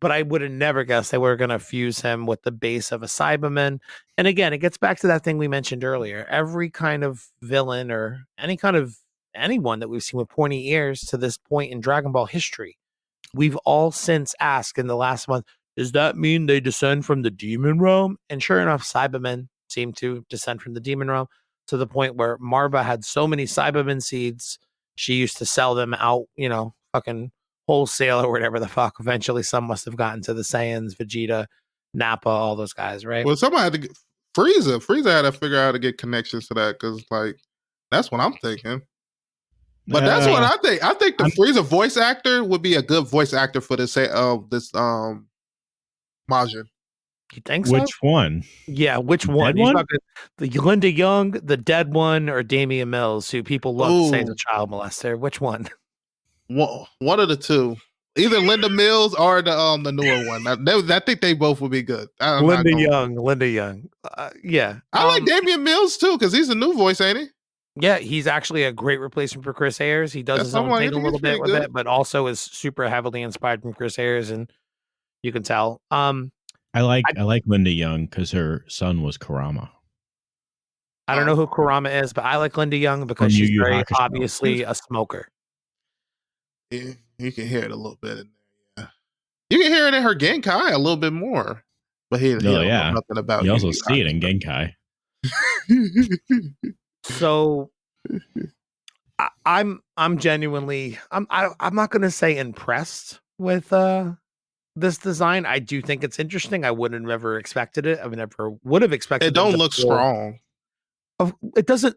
But I would have never guessed they were going to fuse him with the base of a Cyberman. And again, it gets back to that thing we mentioned earlier. Every kind of villain or any kind of anyone that we've seen with pointy ears to this point in Dragon Ball history, we've all since asked in the last month, does that mean they descend from the demon realm? And sure enough, Cybermen seem to descend from the demon realm, to the point where Marba had so many Cyberman seeds, she used to sell them out, fucking wholesale or whatever the fuck. Eventually, some must have gotten to the Saiyans, Vegeta, Nappa, all those guys, right? Well, somebody had to get Frieza. Frieza had to figure out how to get connections to that, because, like, that's what I'm thinking. But that's what I think. I think the Frieza voice actor would be a good voice actor for this Majin. You think so? Which one? Yeah, which one? The Linda Young, the dead one, or Damian Mills, who people love to say is a child molester? Which one? One of the two. Either Linda Mills or the newer one. I think they both would be good. Linda Young. Yeah. I like Damian Mills too, because he's a new voice, ain't he? Yeah, he's actually a great replacement for Chris Ayres. He does his own thing a little bit with it, but also is super heavily inspired from Chris Ayres. And You can tell. I like Linda Young because her son was Kurama I don't know who Kurama is, but I like Linda Young because from Yu she's Yu very Hakusho. obviously a smoker. Yeah, you can hear it a little bit in there. Yeah. You can hear it in her Genkai a little bit more. But he don't know nothing about You also Yu see it in Genkai. So I'm genuinely I'm not gonna say impressed with this design. I do think it's interesting. I wouldn't have ever expected it. I mean, never would have expected It don't look strong. It doesn't.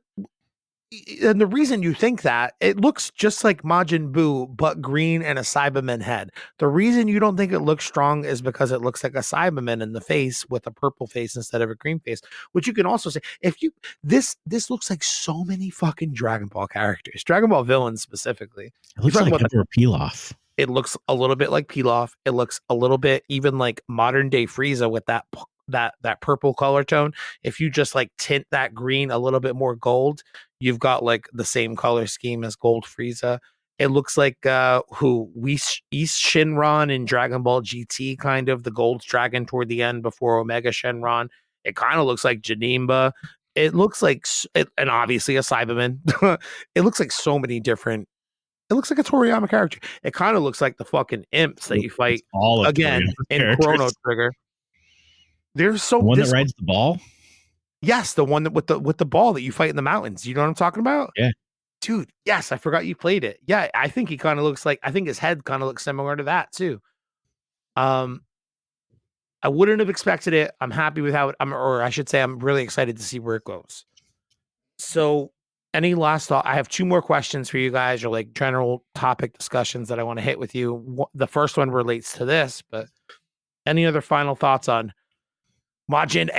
And the reason you think that, it looks just like Majin Buu, but green and a Cyberman head. The reason you don't think it looks strong is because it looks like a Cyberman in the face with a purple face instead of a green face, which you can also say, if you, this looks like so many fucking Dragon Ball characters, Dragon Ball villains specifically. It looks like Emperor Pilaf. It looks a little bit like Pilaf. It looks a little bit even like modern day Frieza with that purple color tone. If you just like tint that green a little bit more gold, you've got like the same color scheme as Gold Frieza. It looks like East Shinron in Dragon Ball GT, kind of the gold dragon toward the end before Omega Shenron. It kind of looks like Janimba. It looks like, and obviously a Cyberman. It looks like so many different. It looks like a Toriyama character. It kind of looks like the fucking imps that you fight all again in Chrono Trigger. There's so the one that rides the ball. Yes, the one that with the ball that you fight in the mountains. You know what I'm talking about? Yeah, dude. Yes, I forgot you played it. Yeah, I think he kind of looks like. I think his head kind of looks similar to that too. I wouldn't have expected it. I'm happy with how it. Or I should say, I'm really excited to see where it goes. So, any last thought? I have 2 more questions for you guys, or like general topic discussions that I want to hit with you. The first one relates to this, but any other final thoughts on Majin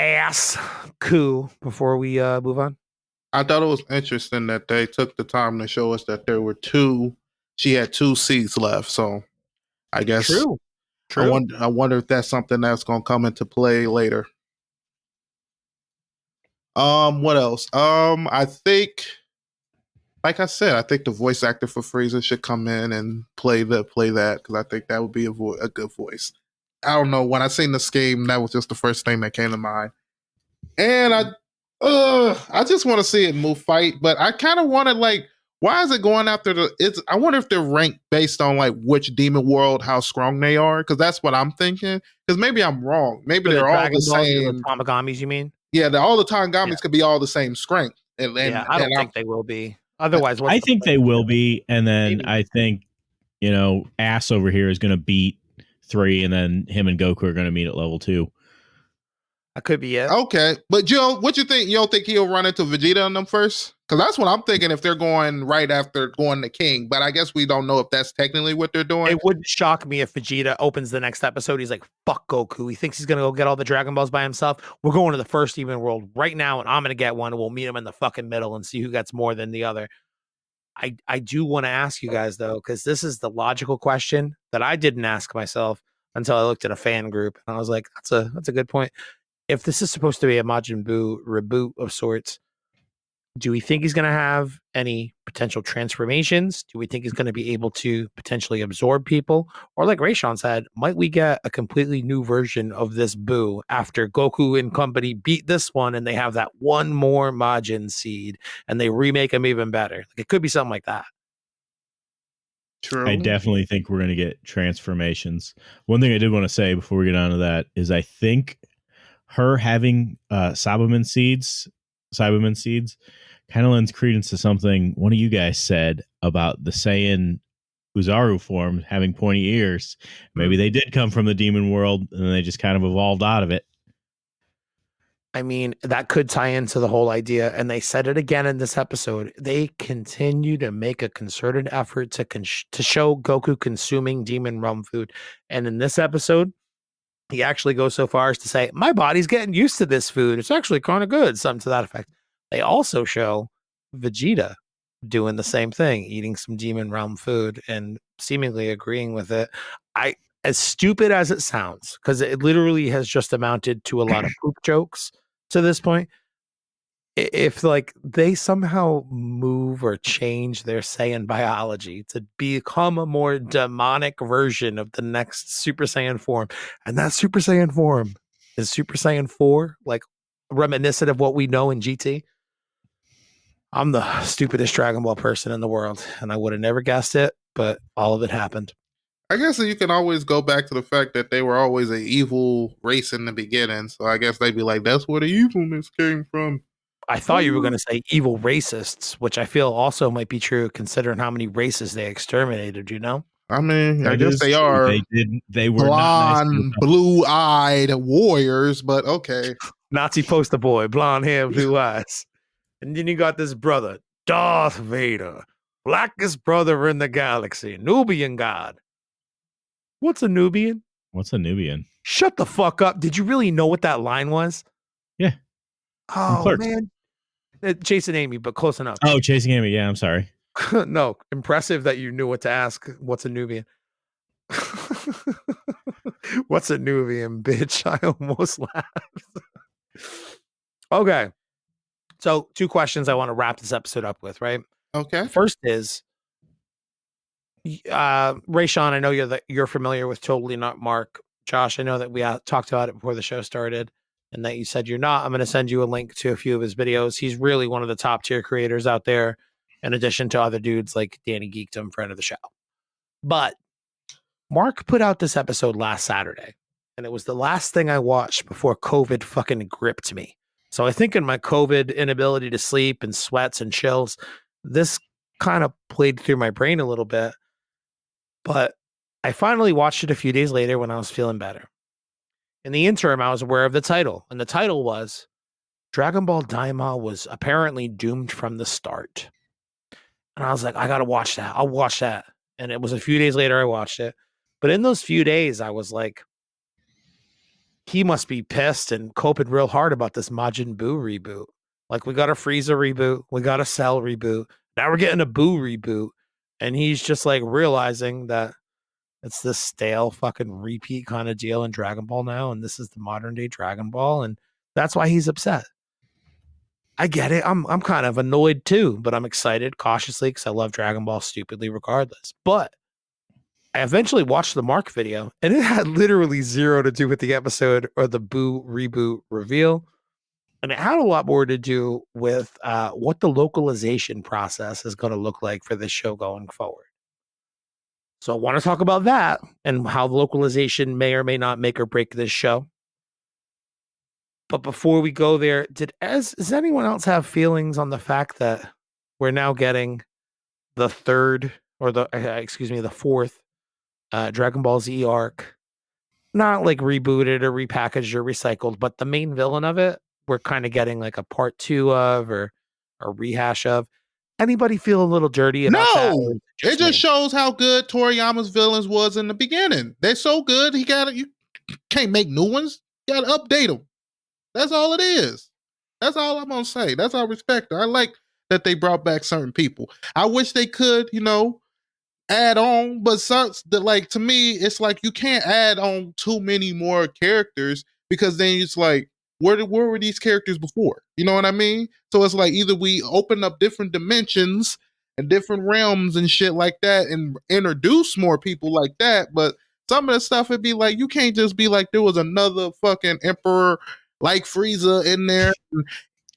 KUU before we move on? I thought it was interesting that they took the time to show us that there were 2. She had 2 seeds left, so I guess True. I wonder if that's something that's going to come into play later. What else? I think, like I said, I think the voice actor for Frieza should come in and play that because I think that would be a good voice. I don't know. When I seen the scheme, that was just the first thing that came to mind. And I just want to see it move fight, but I kind of wanted why is it going after I wonder if they're ranked based on like which demon world, how strong they are, because that's what I'm thinking. Because maybe I'm wrong. Maybe they're all the same. Tamagamis, you mean? Yeah, all the Tamagamis could be all the same strength. And I don't think they will be. Otherwise, I think they will be, and then maybe. I think Ass over here is going to beat 3, and then him and Goku are going to meet at level 2. That could be it. Okay, but Joe, what you think? You don't think he'll run into Vegeta on them first? Because that's what I'm thinking. If they're going right after going to King, but I guess we don't know if that's technically what they're doing. It wouldn't shock me if Vegeta opens the next episode. He's like, "Fuck Goku." He thinks he's gonna go get all the Dragon Balls by himself. We're going to the first demon world right now, and I'm gonna get one. And we'll meet him in the fucking middle and see who gets more than the other. I do want to ask you guys though, because this is the logical question that I didn't ask myself until I looked at a fan group, and I was like, "That's a good point." If this is supposed to be a Majin Buu reboot of sorts, do we think he's going to have any potential transformations? Do we think he's going to be able to potentially absorb people? Or like Raysean said, might we get a completely new version of this Buu after Goku and company beat this one and they have that one more Majin seed and they remake him even better? Like, it could be something like that. True. I definitely think we're going to get transformations. One thing I did want to say before we get on to that is I think her having Cyberman seeds kind of lends credence to something one of you guys said about the Saiyan Uzaru form having pointy ears. Maybe they did come from the demon world and they just kind of evolved out of it. I mean, that could tie into the whole idea. And they said it again in this episode. They continue to make a concerted effort to show Goku consuming demon realm food. And in this episode, he actually goes so far as to say, my body's getting used to this food. It's actually kind of good. Something to that effect. They also show Vegeta doing the same thing, eating some demon realm food and seemingly agreeing with it. As stupid as it sounds, because it literally has just amounted to a lot of poop jokes to this point, if like they somehow move or change their Saiyan biology to become a more demonic version of the next Super Saiyan form, and that Super Saiyan form is Super Saiyan 4, like reminiscent of what we know in GT. I'm the stupidest Dragon Ball person in the world, and I would have never guessed it, but all of it happened. I guess you can always go back to the fact that they were always an evil race in the beginning. So I guess they'd be like, that's where the evilness came from. I thought you were going to say evil racists, which I feel also might be true considering how many races they exterminated, you know? I mean, I That guess is they true. are They were not nice to blonde, the blue-eyed warriors, but okay. Nazi poster boy, blonde hair, blue eyes. And then you got this brother, Darth Vader, blackest brother in the galaxy, Nubian god. What's a Nubian? What's a Nubian? Shut the fuck up. Did you really know what that line was? Yeah. Oh, Clerks. man. Jason Amy, but close enough. Oh, Chasing Amy. Yeah, I'm sorry. No, impressive that you knew what to ask. What's a Nubian? What's a Nubian, bitch? I almost laughed. Okay. So, 2 questions I want to wrap this episode up with, right? Okay. First is, Raysean, I know you're familiar with Totally Not Mark. Josh, I know that we talked about it before the show started, and that you said you're not. I'm going to send you a link to a few of his videos. He's really one of the top tier creators out there, in addition to other dudes like Danny Geekdom, friend of the show. But Mark put out this episode last Saturday, and it was the last thing I watched before COVID fucking gripped me. So I think in my COVID inability to sleep and sweats and chills, this kind of played through my brain a little bit. But I finally watched it a few days later when I was feeling better. In the interim, I was aware of the title, and the title was Dragon Ball Daima was apparently doomed from the start. And I was like, I got to watch that. I'll watch that. And it was a few days later I watched it. But in those few days, I was like, he must be pissed and coping real hard about this Majin Buu reboot. Like, we got a Frieza reboot. We got a Cell reboot. Now we're getting a Buu reboot. And he's just like realizing that it's this stale fucking repeat kind of deal in Dragon Ball now. And this is the modern day Dragon Ball. And that's why he's upset. I get it. I'm kind of annoyed too, but I'm excited cautiously because I love Dragon Ball stupidly regardless. But I eventually watched the Mark video, and it had literally zero to do with the episode or the Boo reboot reveal. And it had a lot more to do with what the localization process is going to look like for this show going forward. So I want to talk about that and how the localization may or may not make or break this show. But before we go there, does anyone else have feelings on the fact that we're now getting the fourth Dragon Ball Z arc, not like rebooted or repackaged or recycled, but the main villain of it, we're kind of getting like a part 2 of or a rehash of. Anybody feel a little dirty about that? No, it just shows how good Toriyama's villains was in the beginning. They're so good, you can't make new ones. You gotta update them. That's all it is. That's all I'm gonna say. That's all respect. I like that they brought back certain people. I wish they could, add on, but to me, it's like you can't add on too many more characters because then it's like, where were these characters before? You know what I mean? So it's like either we open up different dimensions and different realms and shit like that and introduce more people like that, but some of the stuff it'd be like, you can't just be like there was another fucking emperor like Frieza in there.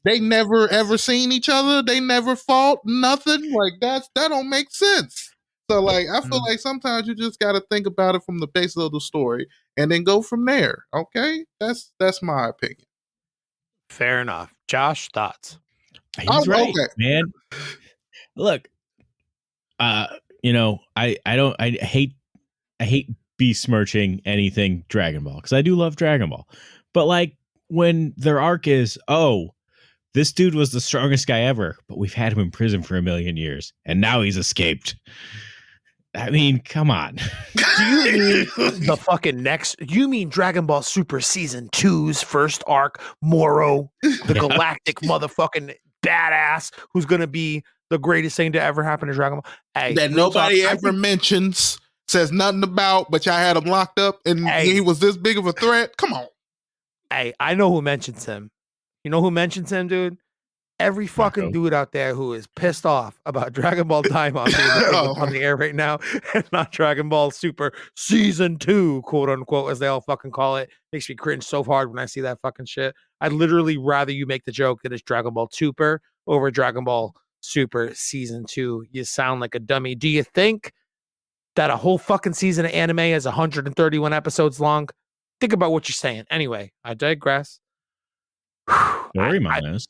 They never ever seen each other. They never fought nothing. Like that don't make sense. So like I feel like sometimes you just got to think about it from the basis of the story and then go from there. Okay, that's my opinion. Fair enough. Josh, thoughts? He's right, okay, man. Look, I hate besmirching anything Dragon Ball because I do love Dragon Ball, but like when their arc is, this dude was the strongest guy ever, but we've had him in prison for 1 million years, and now he's escaped. I mean, come on. Do you mean the fucking you mean Dragon Ball Super Season 2's first arc, Moro, the galactic motherfucking badass who's going to be the greatest thing to ever happen to Dragon Ball? Hey, that nobody ever mentions, says nothing about, but y'all had him locked up and he was this big of a threat? Come on. Hey, I know who mentions him. You know who mentions him, dude? every fucking dude out there who is pissed off about Dragon Ball Daima being the thing that's on the air right now and not Dragon Ball Super Season 2, quote unquote, as they all fucking call it. Makes me cringe so hard when I see that fucking shit. I'd literally rather you make the joke that it's Dragon Ball Super over Dragon Ball Super Season 2. You sound like a dummy. Do you think that a whole fucking season of anime is 131 episodes long? Think about what you're saying. Anyway, I digress. Doraemon is.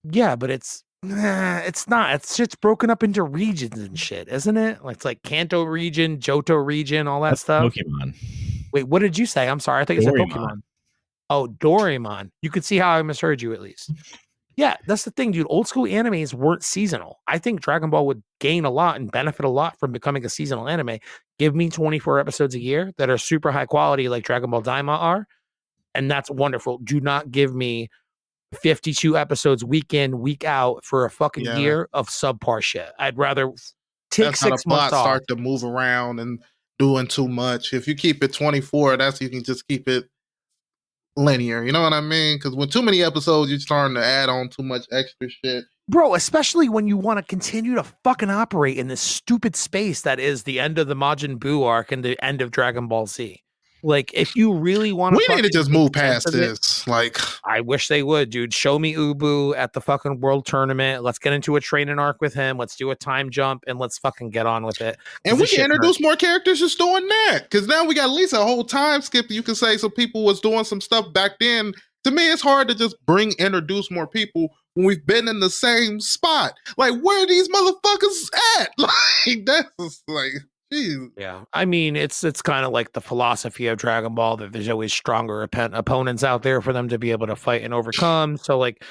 Yeah, but it's not. It's shit's broken up into regions and shit, isn't it? Like, it's like Kanto region, Johto region, all that stuff. Pokemon. Wait, what did you say? I'm sorry. I thought you said Pokemon. Oh, Doraemon. You could see how I misheard you at least. Yeah, that's the thing, dude. Old school animes weren't seasonal. I think Dragon Ball would gain a lot and benefit a lot from becoming a seasonal anime. Give me 24 episodes a year that are super high quality like Dragon Ball Daima are, and that's wonderful. Do not give me 52 episodes week in, week out for a fucking year of subpar shit. I'd rather take 6 months off. Start to move around and doing too much. If you keep it 24, you can just keep it linear. You know what I mean? Because when too many episodes, you're starting to add on too much extra shit. Bro, especially when you want to continue to fucking operate in this stupid space that is the end of the Majin Buu arc and the end of Dragon Ball Z. Like, if you really want to, we need to just move past this. Like, I wish they would, dude. Show me Ubu at the fucking world tournament. Let's get into a training arc with him. Let's do a time jump and let's fucking get on with it. And we can introduce more characters just doing that. Because now we got at least a whole time skip. You can say some people was doing some stuff back then. To me, it's hard to just introduce more people when we've been in the same spot. Like, where are these motherfuckers at? Like, that's just like, jeez. Yeah, I mean, it's kind of like the philosophy of Dragon Ball that there's always stronger opponents out there for them to be able to fight and overcome. So, like,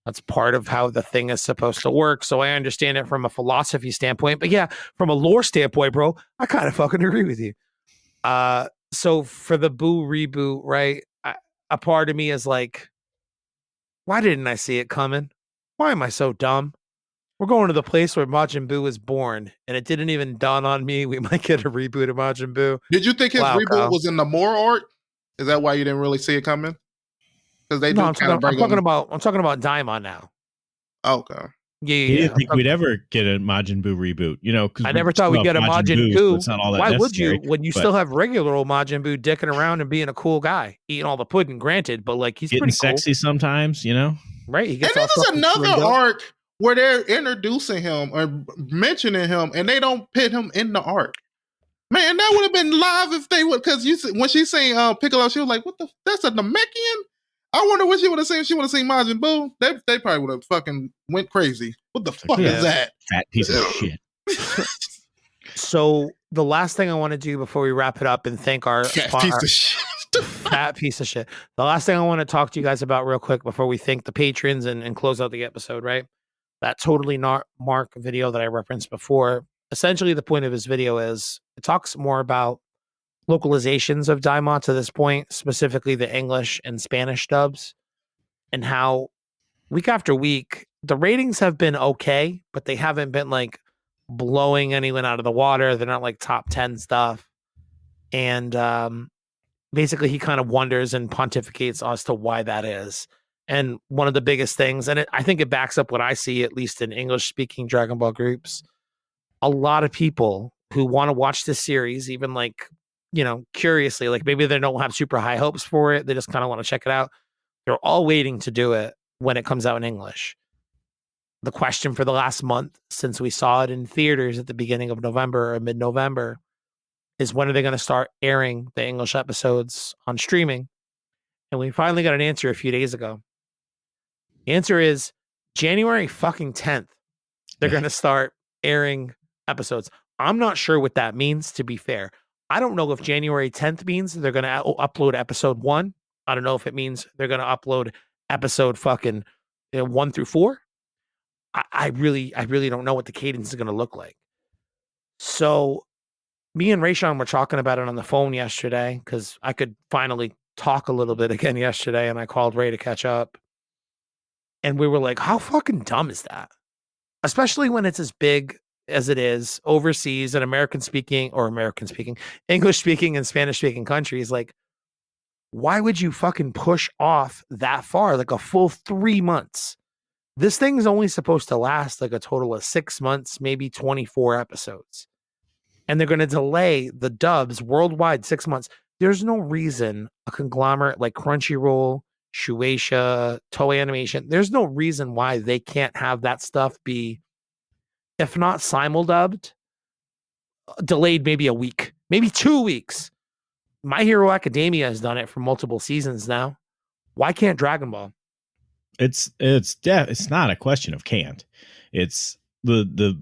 that's part of how the thing is supposed to work. So I understand it from a philosophy standpoint, but yeah, from a lore standpoint, bro, I kind of fucking agree with you. So for the Buu reboot, right? A part of me is like, why didn't I see it coming? Why am I so dumb? We're going to the place where Majin Buu was born, and it didn't even dawn on me we might get a reboot of Majin Buu. Did you think his reboot was in the more arc? Is that why you didn't really see it coming? Because they I'm talking about Daima now. Okay. Yeah. You didn't think we'd ever get a Majin Buu reboot, you know? I never thought we'd get a Majin KUU. So why would you when you still have regular old Majin Buu dicking around and being a cool guy, eating all the pudding? Granted, but like he's getting pretty sexy cool. Sometimes, you know. Right. And there was another arc where they're introducing him or mentioning him, and they don't put him in the arc. Man, that would have been live if they would, because when she sang Piccolo, she was like, "What the? That's a Namekian." I wonder what she would have seen. She would have seen Majin Buu. They probably would have fucking went crazy. What the fuck is that? Fat piece of shit. So the last thing I want to do before we wrap it up and thank our piece of shit. Fat piece of shit. The last thing I want to talk to you guys about real quick before we thank the patrons and close out the episode, right? That Totally Not Mark video that I referenced before. Essentially, the point of his video is it talks more about localizations of Daima to this point, specifically the English and Spanish dubs, and how week after week the ratings have been okay, but they haven't been like blowing anyone out of the water. They're not like top 10 stuff. And basically he kind of wonders and pontificates as to why that is. And one of the biggest things, and I think it backs up what I see, at least in English speaking Dragon Ball groups, a lot of people who want to watch this series, even like, you know, curiously, like maybe they don't have super high hopes for it. They just kind of want to check it out. They're all waiting to do it when it comes out in English. The question for the last month, since we saw it in theaters at the beginning of November or mid-November, is when are they going to start airing the English episodes on streaming? And we finally got an answer a few days ago. The answer is January fucking 10th. They're going to start airing episodes. I'm not sure what that means, to be fair. I don't know if January 10th means they're going to upload episode 1. I don't know if it means they're going to upload episode fucking 1 through 4. I really don't know what the cadence is going to look like. So me and Raysean were talking about it on the phone yesterday because I could finally talk a little bit again yesterday, and I called Ray to catch up. And we were like, how fucking dumb is that? Especially when it's as big as it is overseas in English speaking and Spanish speaking countries. Like, why would you fucking push off that far? Like a full 3 months This thing's only supposed to last like a total of 6 months, maybe 24 episodes. And they're going to delay the dubs worldwide 6 months. There's no reason a conglomerate like Crunchyroll, Shueisha, Toei Animation, there's no reason why they can't have that stuff be, if not simuldubbed, delayed maybe a week, maybe 2 weeks. My Hero Academia has done it for multiple seasons now. Why can't Dragon Ball? It's not a question of can't. It's the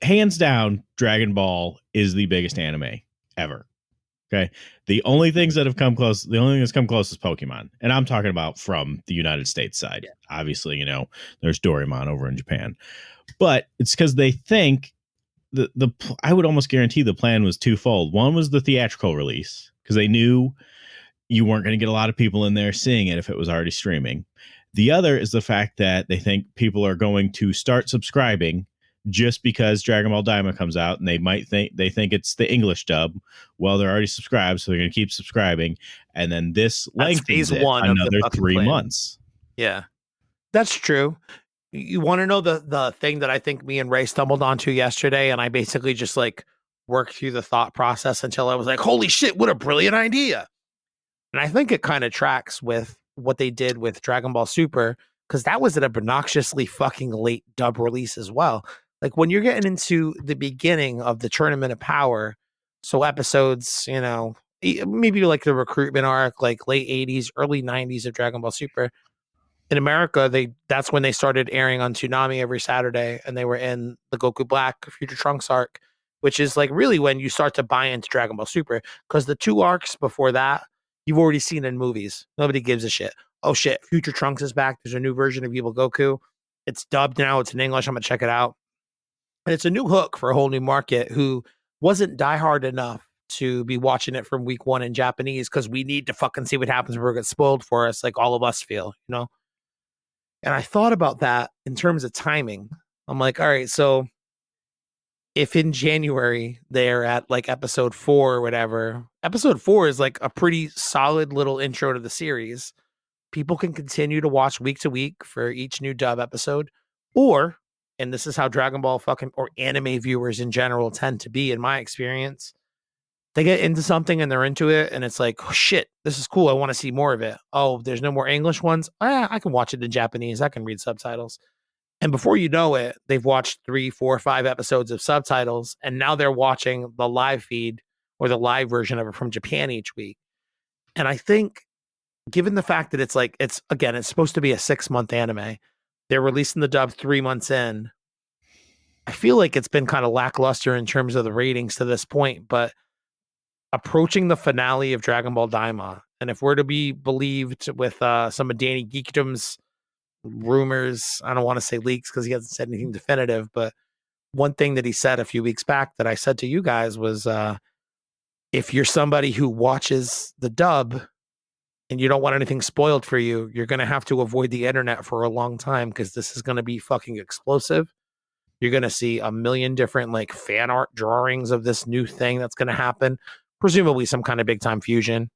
hands down, Dragon Ball is the biggest anime ever. Okay. The only thing that's come close is Pokemon. And I'm talking about from the United States side. Yeah. Obviously, there's Doraemon over in Japan. But it's because they think I would almost guarantee the plan was twofold. One was the theatrical release, because they knew you weren't going to get a lot of people in there seeing it if it was already streaming. The other is the fact that they think people are going to start subscribing just because Dragon Ball Daima comes out, and they think it's the English dub. Well, they're already subscribed, so they're going to keep subscribing, and then this lengthens it another 3 months. Yeah, that's true. You want to know the thing that I think me and Ray stumbled onto yesterday, and I basically just like worked through the thought process until I was like, "Holy shit, what a brilliant idea!" And I think it kind of tracks with what they did with Dragon Ball Super, because that was an obnoxiously fucking late dub release as well. Like when you're getting into the beginning of the Tournament of Power, so episodes, maybe like the recruitment arc, like late 80s, early 90s of Dragon Ball Super. In America, that's when they started airing on Toonami every Saturday, and they were in the Goku Black Future Trunks arc, which is like really when you start to buy into Dragon Ball Super, because the 2 arcs before that, you've already seen in movies. Nobody gives a shit. Oh shit, Future Trunks is back. There's a new version of Evil Goku. It's dubbed now. It's in English. I'm going to check it out. And it's a new hook for a whole new market who wasn't diehard enough to be watching it from week 1 in Japanese, because we need to fucking see what happens when it gets spoiled for us, like all of us feel, And I thought about that in terms of timing. I'm like, all right, so if in January they're at like episode 4 or whatever, episode 4 is like a pretty solid little intro to the series. People can continue to watch week to week for each new dub episode, or, and this is how Dragon Ball or anime viewers in general tend to be, in my experience, they get into something and they're into it, and it's like, oh, shit, this is cool. I want to see more of it. Oh, there's no more English ones. I can watch it in Japanese. I can read subtitles. And before you know it, they've watched 3, 4, 5 episodes of subtitles, and now they're watching the live feed or the live version of it from Japan each week. And I think, given the fact that it's supposed to be a 6-month anime, they're releasing the dub 3 months in. I feel like it's been kind of lackluster in terms of the ratings to this point, but approaching the finale of Dragon Ball Daima, and if we're to be believed with some of Danny Geekdom's rumors, I don't want to say leaks because he hasn't said anything definitive, but one thing that he said a few weeks back that I said to you guys was, if you're somebody who watches the dub and you don't want anything spoiled for you, you're going to have to avoid the internet for a long time, because this is going to be fucking explosive. You're going to see a million different like fan art drawings of this new thing that's going to happen. Presumably some kind of big time fusion.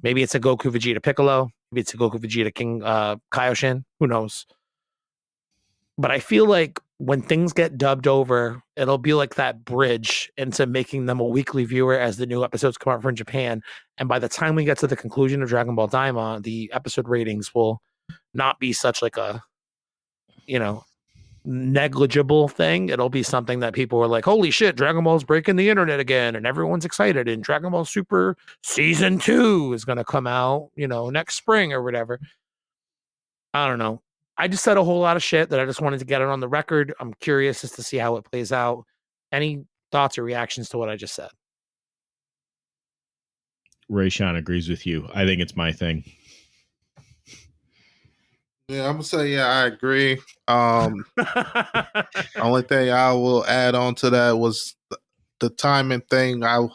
Maybe it's a Goku Vegeta Piccolo. Maybe it's a Goku Vegeta King Kaioshin. Who knows? But I feel like when things get dubbed over, it'll be like that bridge into making them a weekly viewer as the new episodes come out from Japan. And by the time we get to the conclusion of Dragon Ball Daima, the episode ratings will not be such like a, negligible thing. It'll be something that people are like, holy shit, Dragon Ball's breaking the internet again, and everyone's excited, and Dragon Ball Super season 2 is going to come out, next spring or whatever. I don't know. I just said a whole lot of shit that I just wanted to get it on the record. I'm curious as to see how it plays out. Any thoughts or reactions to what I just said? Raysean agrees with you. I think it's my thing. Yeah, I'm gonna say I agree. Only thing I will add on to that was the timing thing. I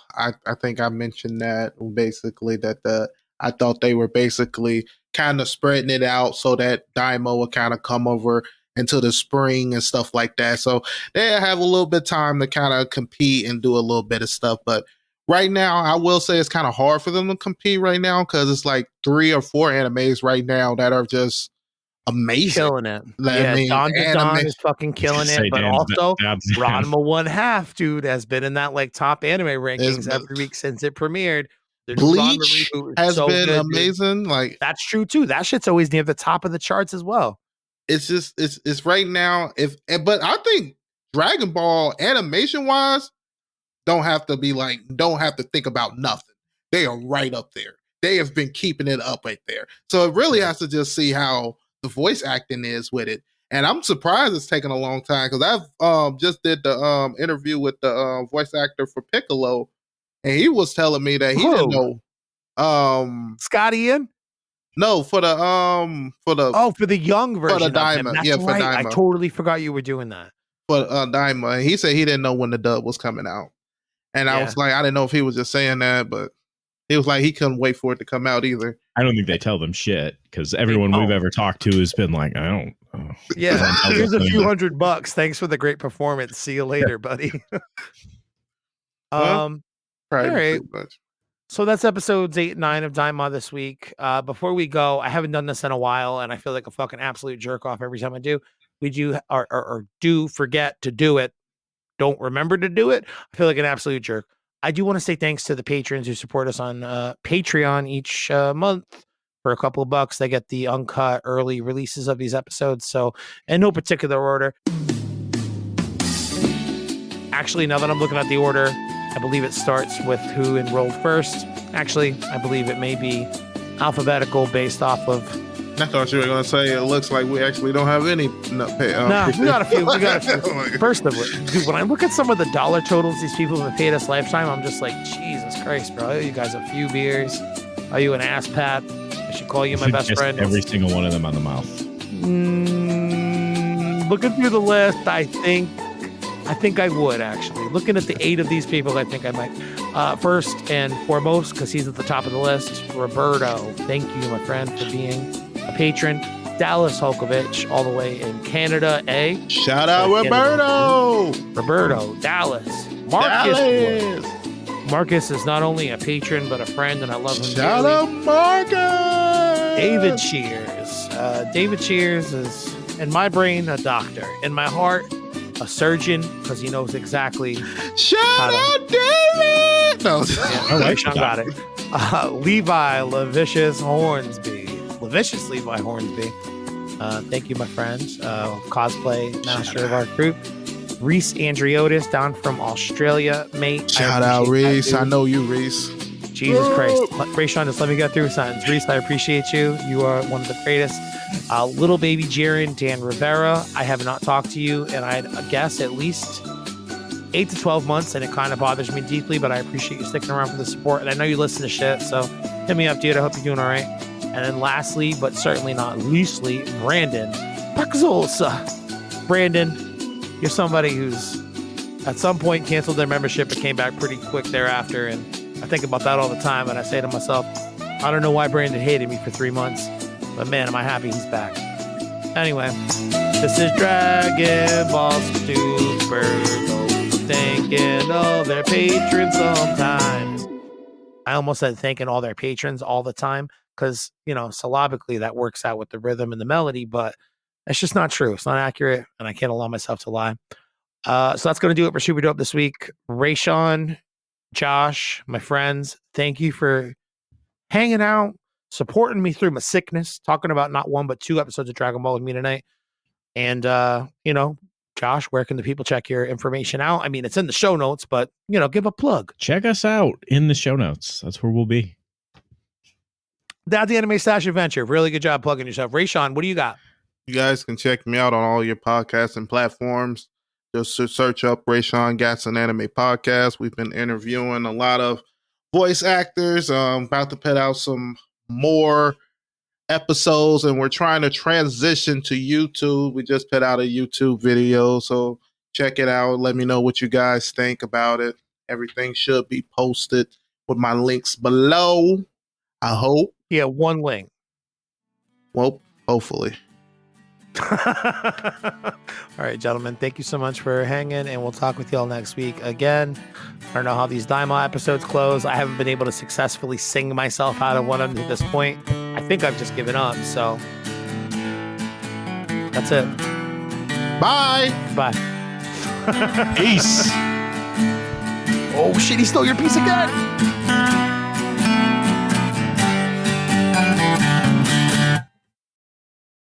think I mentioned that basically that I thought they were basically kind of spreading it out so that Daima would kind of come over into the spring and stuff like that. So they have a little bit of time to kind of compete and do a little bit of stuff. But right now, I will say it's kind of hard for them to compete right now, because it's like 3 or 4 animes right now that are just amazing. Killing it. I mean, Don the Don is fucking killing Just it, say but Dan's also dad's Ranma 1/2, dude, has been in that like top anime rankings It's- every week since it premiered. The new Ranma Bleach reboot is has so been good, dude. amazing. Like That's true too. That shit's always near the top of the charts as well. it's just it's right now. But I think Dragon Ball animation wise don't have to think about nothing. They are right up there. They have been keeping it up right there. So it really has to just see how the voice acting is with it. And I'm surprised it's taken a long time because I've just did the interview with the voice actor for Piccolo, and he was telling me that he didn't know. Scotty Ian? No, for the for the young version of him. Daima. That's Yeah, for right. I Daima. totally forgot you were doing that. For Daima. He said he didn't know when the dub was coming out. And I was like, I didn't know if he was just saying that, but he was like, he couldn't wait for it to come out either. I don't think they tell them shit because everyone we've ever talked to has been like, I don't. Yeah, here's a few $100. Thanks for the great performance. See you later, buddy. Well, all right. So that's episodes 8 and 9 of Daima this week. Before we go, I haven't done this in a while, and I feel like a fucking absolute jerk off every time I do. We do or do forget to do it. Don't remember to do it. I feel like an absolute jerk. I do want to say thanks to the patrons who support us on Patreon each month. For a couple of bucks, they get the uncut early releases of these episodes. So, in no particular order. Actually, now that I'm looking at the order, I believe it starts with who enrolled first. Actually, I believe it may be alphabetical based off of. I thought you were going to say it looks like we actually don't have any. No, we got a few. We got a few. First of all, dude, when I look at some of the dollar totals these people have paid us lifetime, I'm just like, Jesus Christ, bro. I owe you guys a few beers. Are you an ass pat? I should call you my best friend. Every single one of them on the mouth. Looking through the list, I think I would actually. Looking at the 8 of these people, I think I might. First and foremost, because he's at the top of the list, Roberto. Thank you, my friend, for being a patron. Dallas Holkovich, all the way in Canada, Shout out, Roberto! Roberto, Dallas. Marcus is not only a patron, but a friend, and I love him. Shout out, Marcus! David Cheers. David Cheers is, in my brain, a doctor. In my heart, a surgeon, because he knows exactly. Shout out, David! No, Sean got it. Levi Levicious Hornsby. Levicious Levi Hornsby. Thank you, my friends. Cosplay master of our group. Reese Andriotis down from Australia, mate. Shout out, Reese. I know you, Reese. Jesus Christ. Raysean, just let me get through a sentence. Reese, I appreciate you. You are one of the greatest. Little baby Jiren, Dan Rivera. I have not talked to you, and I guess at least 8 to 12 months, and it kind of bothers me deeply, but I appreciate you sticking around for the support. And I know you listen to shit, so hit me up, dude. I hope you're doing all right. And then lastly, but certainly not leastly, Brandon Paxolsa. Brandon, you're somebody who's at some point canceled their membership but came back pretty quick thereafter. And I think about that all the time. And I say to myself, I don't know why Brandon hated me for 3 months, but man, am I happy he's back. Anyway, this is Dragon Ball Super. Those thanking all their patrons sometimes. I almost said thanking all their patrons all the time because, you know, syllabically that works out with the rhythm and the melody, but that's just not true. It's not accurate, and I can't allow myself to lie. So that's going to do it for Super Dope this week. Raysean, Josh, my friends, thank you for hanging out, supporting me through my sickness, talking about not 1 but 2 episodes of Dragon Ball with me tonight. And, you know, Josh, where can the people check your information out? I mean, it's in the show notes, but, you know, give a plug. Check us out in the show notes. That's where we'll be. That's the Anime Stache Adventure. Really good job plugging yourself. Raysean, what do you got? You guys can check me out on all your podcasting platforms. Just search up Raysean Gadson Anime Podcast. We've been interviewing a lot of voice actors. About to put out some more episodes, and we're trying to transition to YouTube. We just put out a YouTube video, so check it out. Let me know what you guys think about it. Everything should be posted with my links below, I hope. Yeah, 1 link. Well, hopefully. All right, gentlemen, thank you so much for hanging, and we'll talk with y'all next week again. I don't know how these Daima episodes close. I haven't been able to successfully sing myself out of one of them to this point. I think I've just given up, so That's it. Bye. Bye. Peace. Oh shit, he stole your piece again.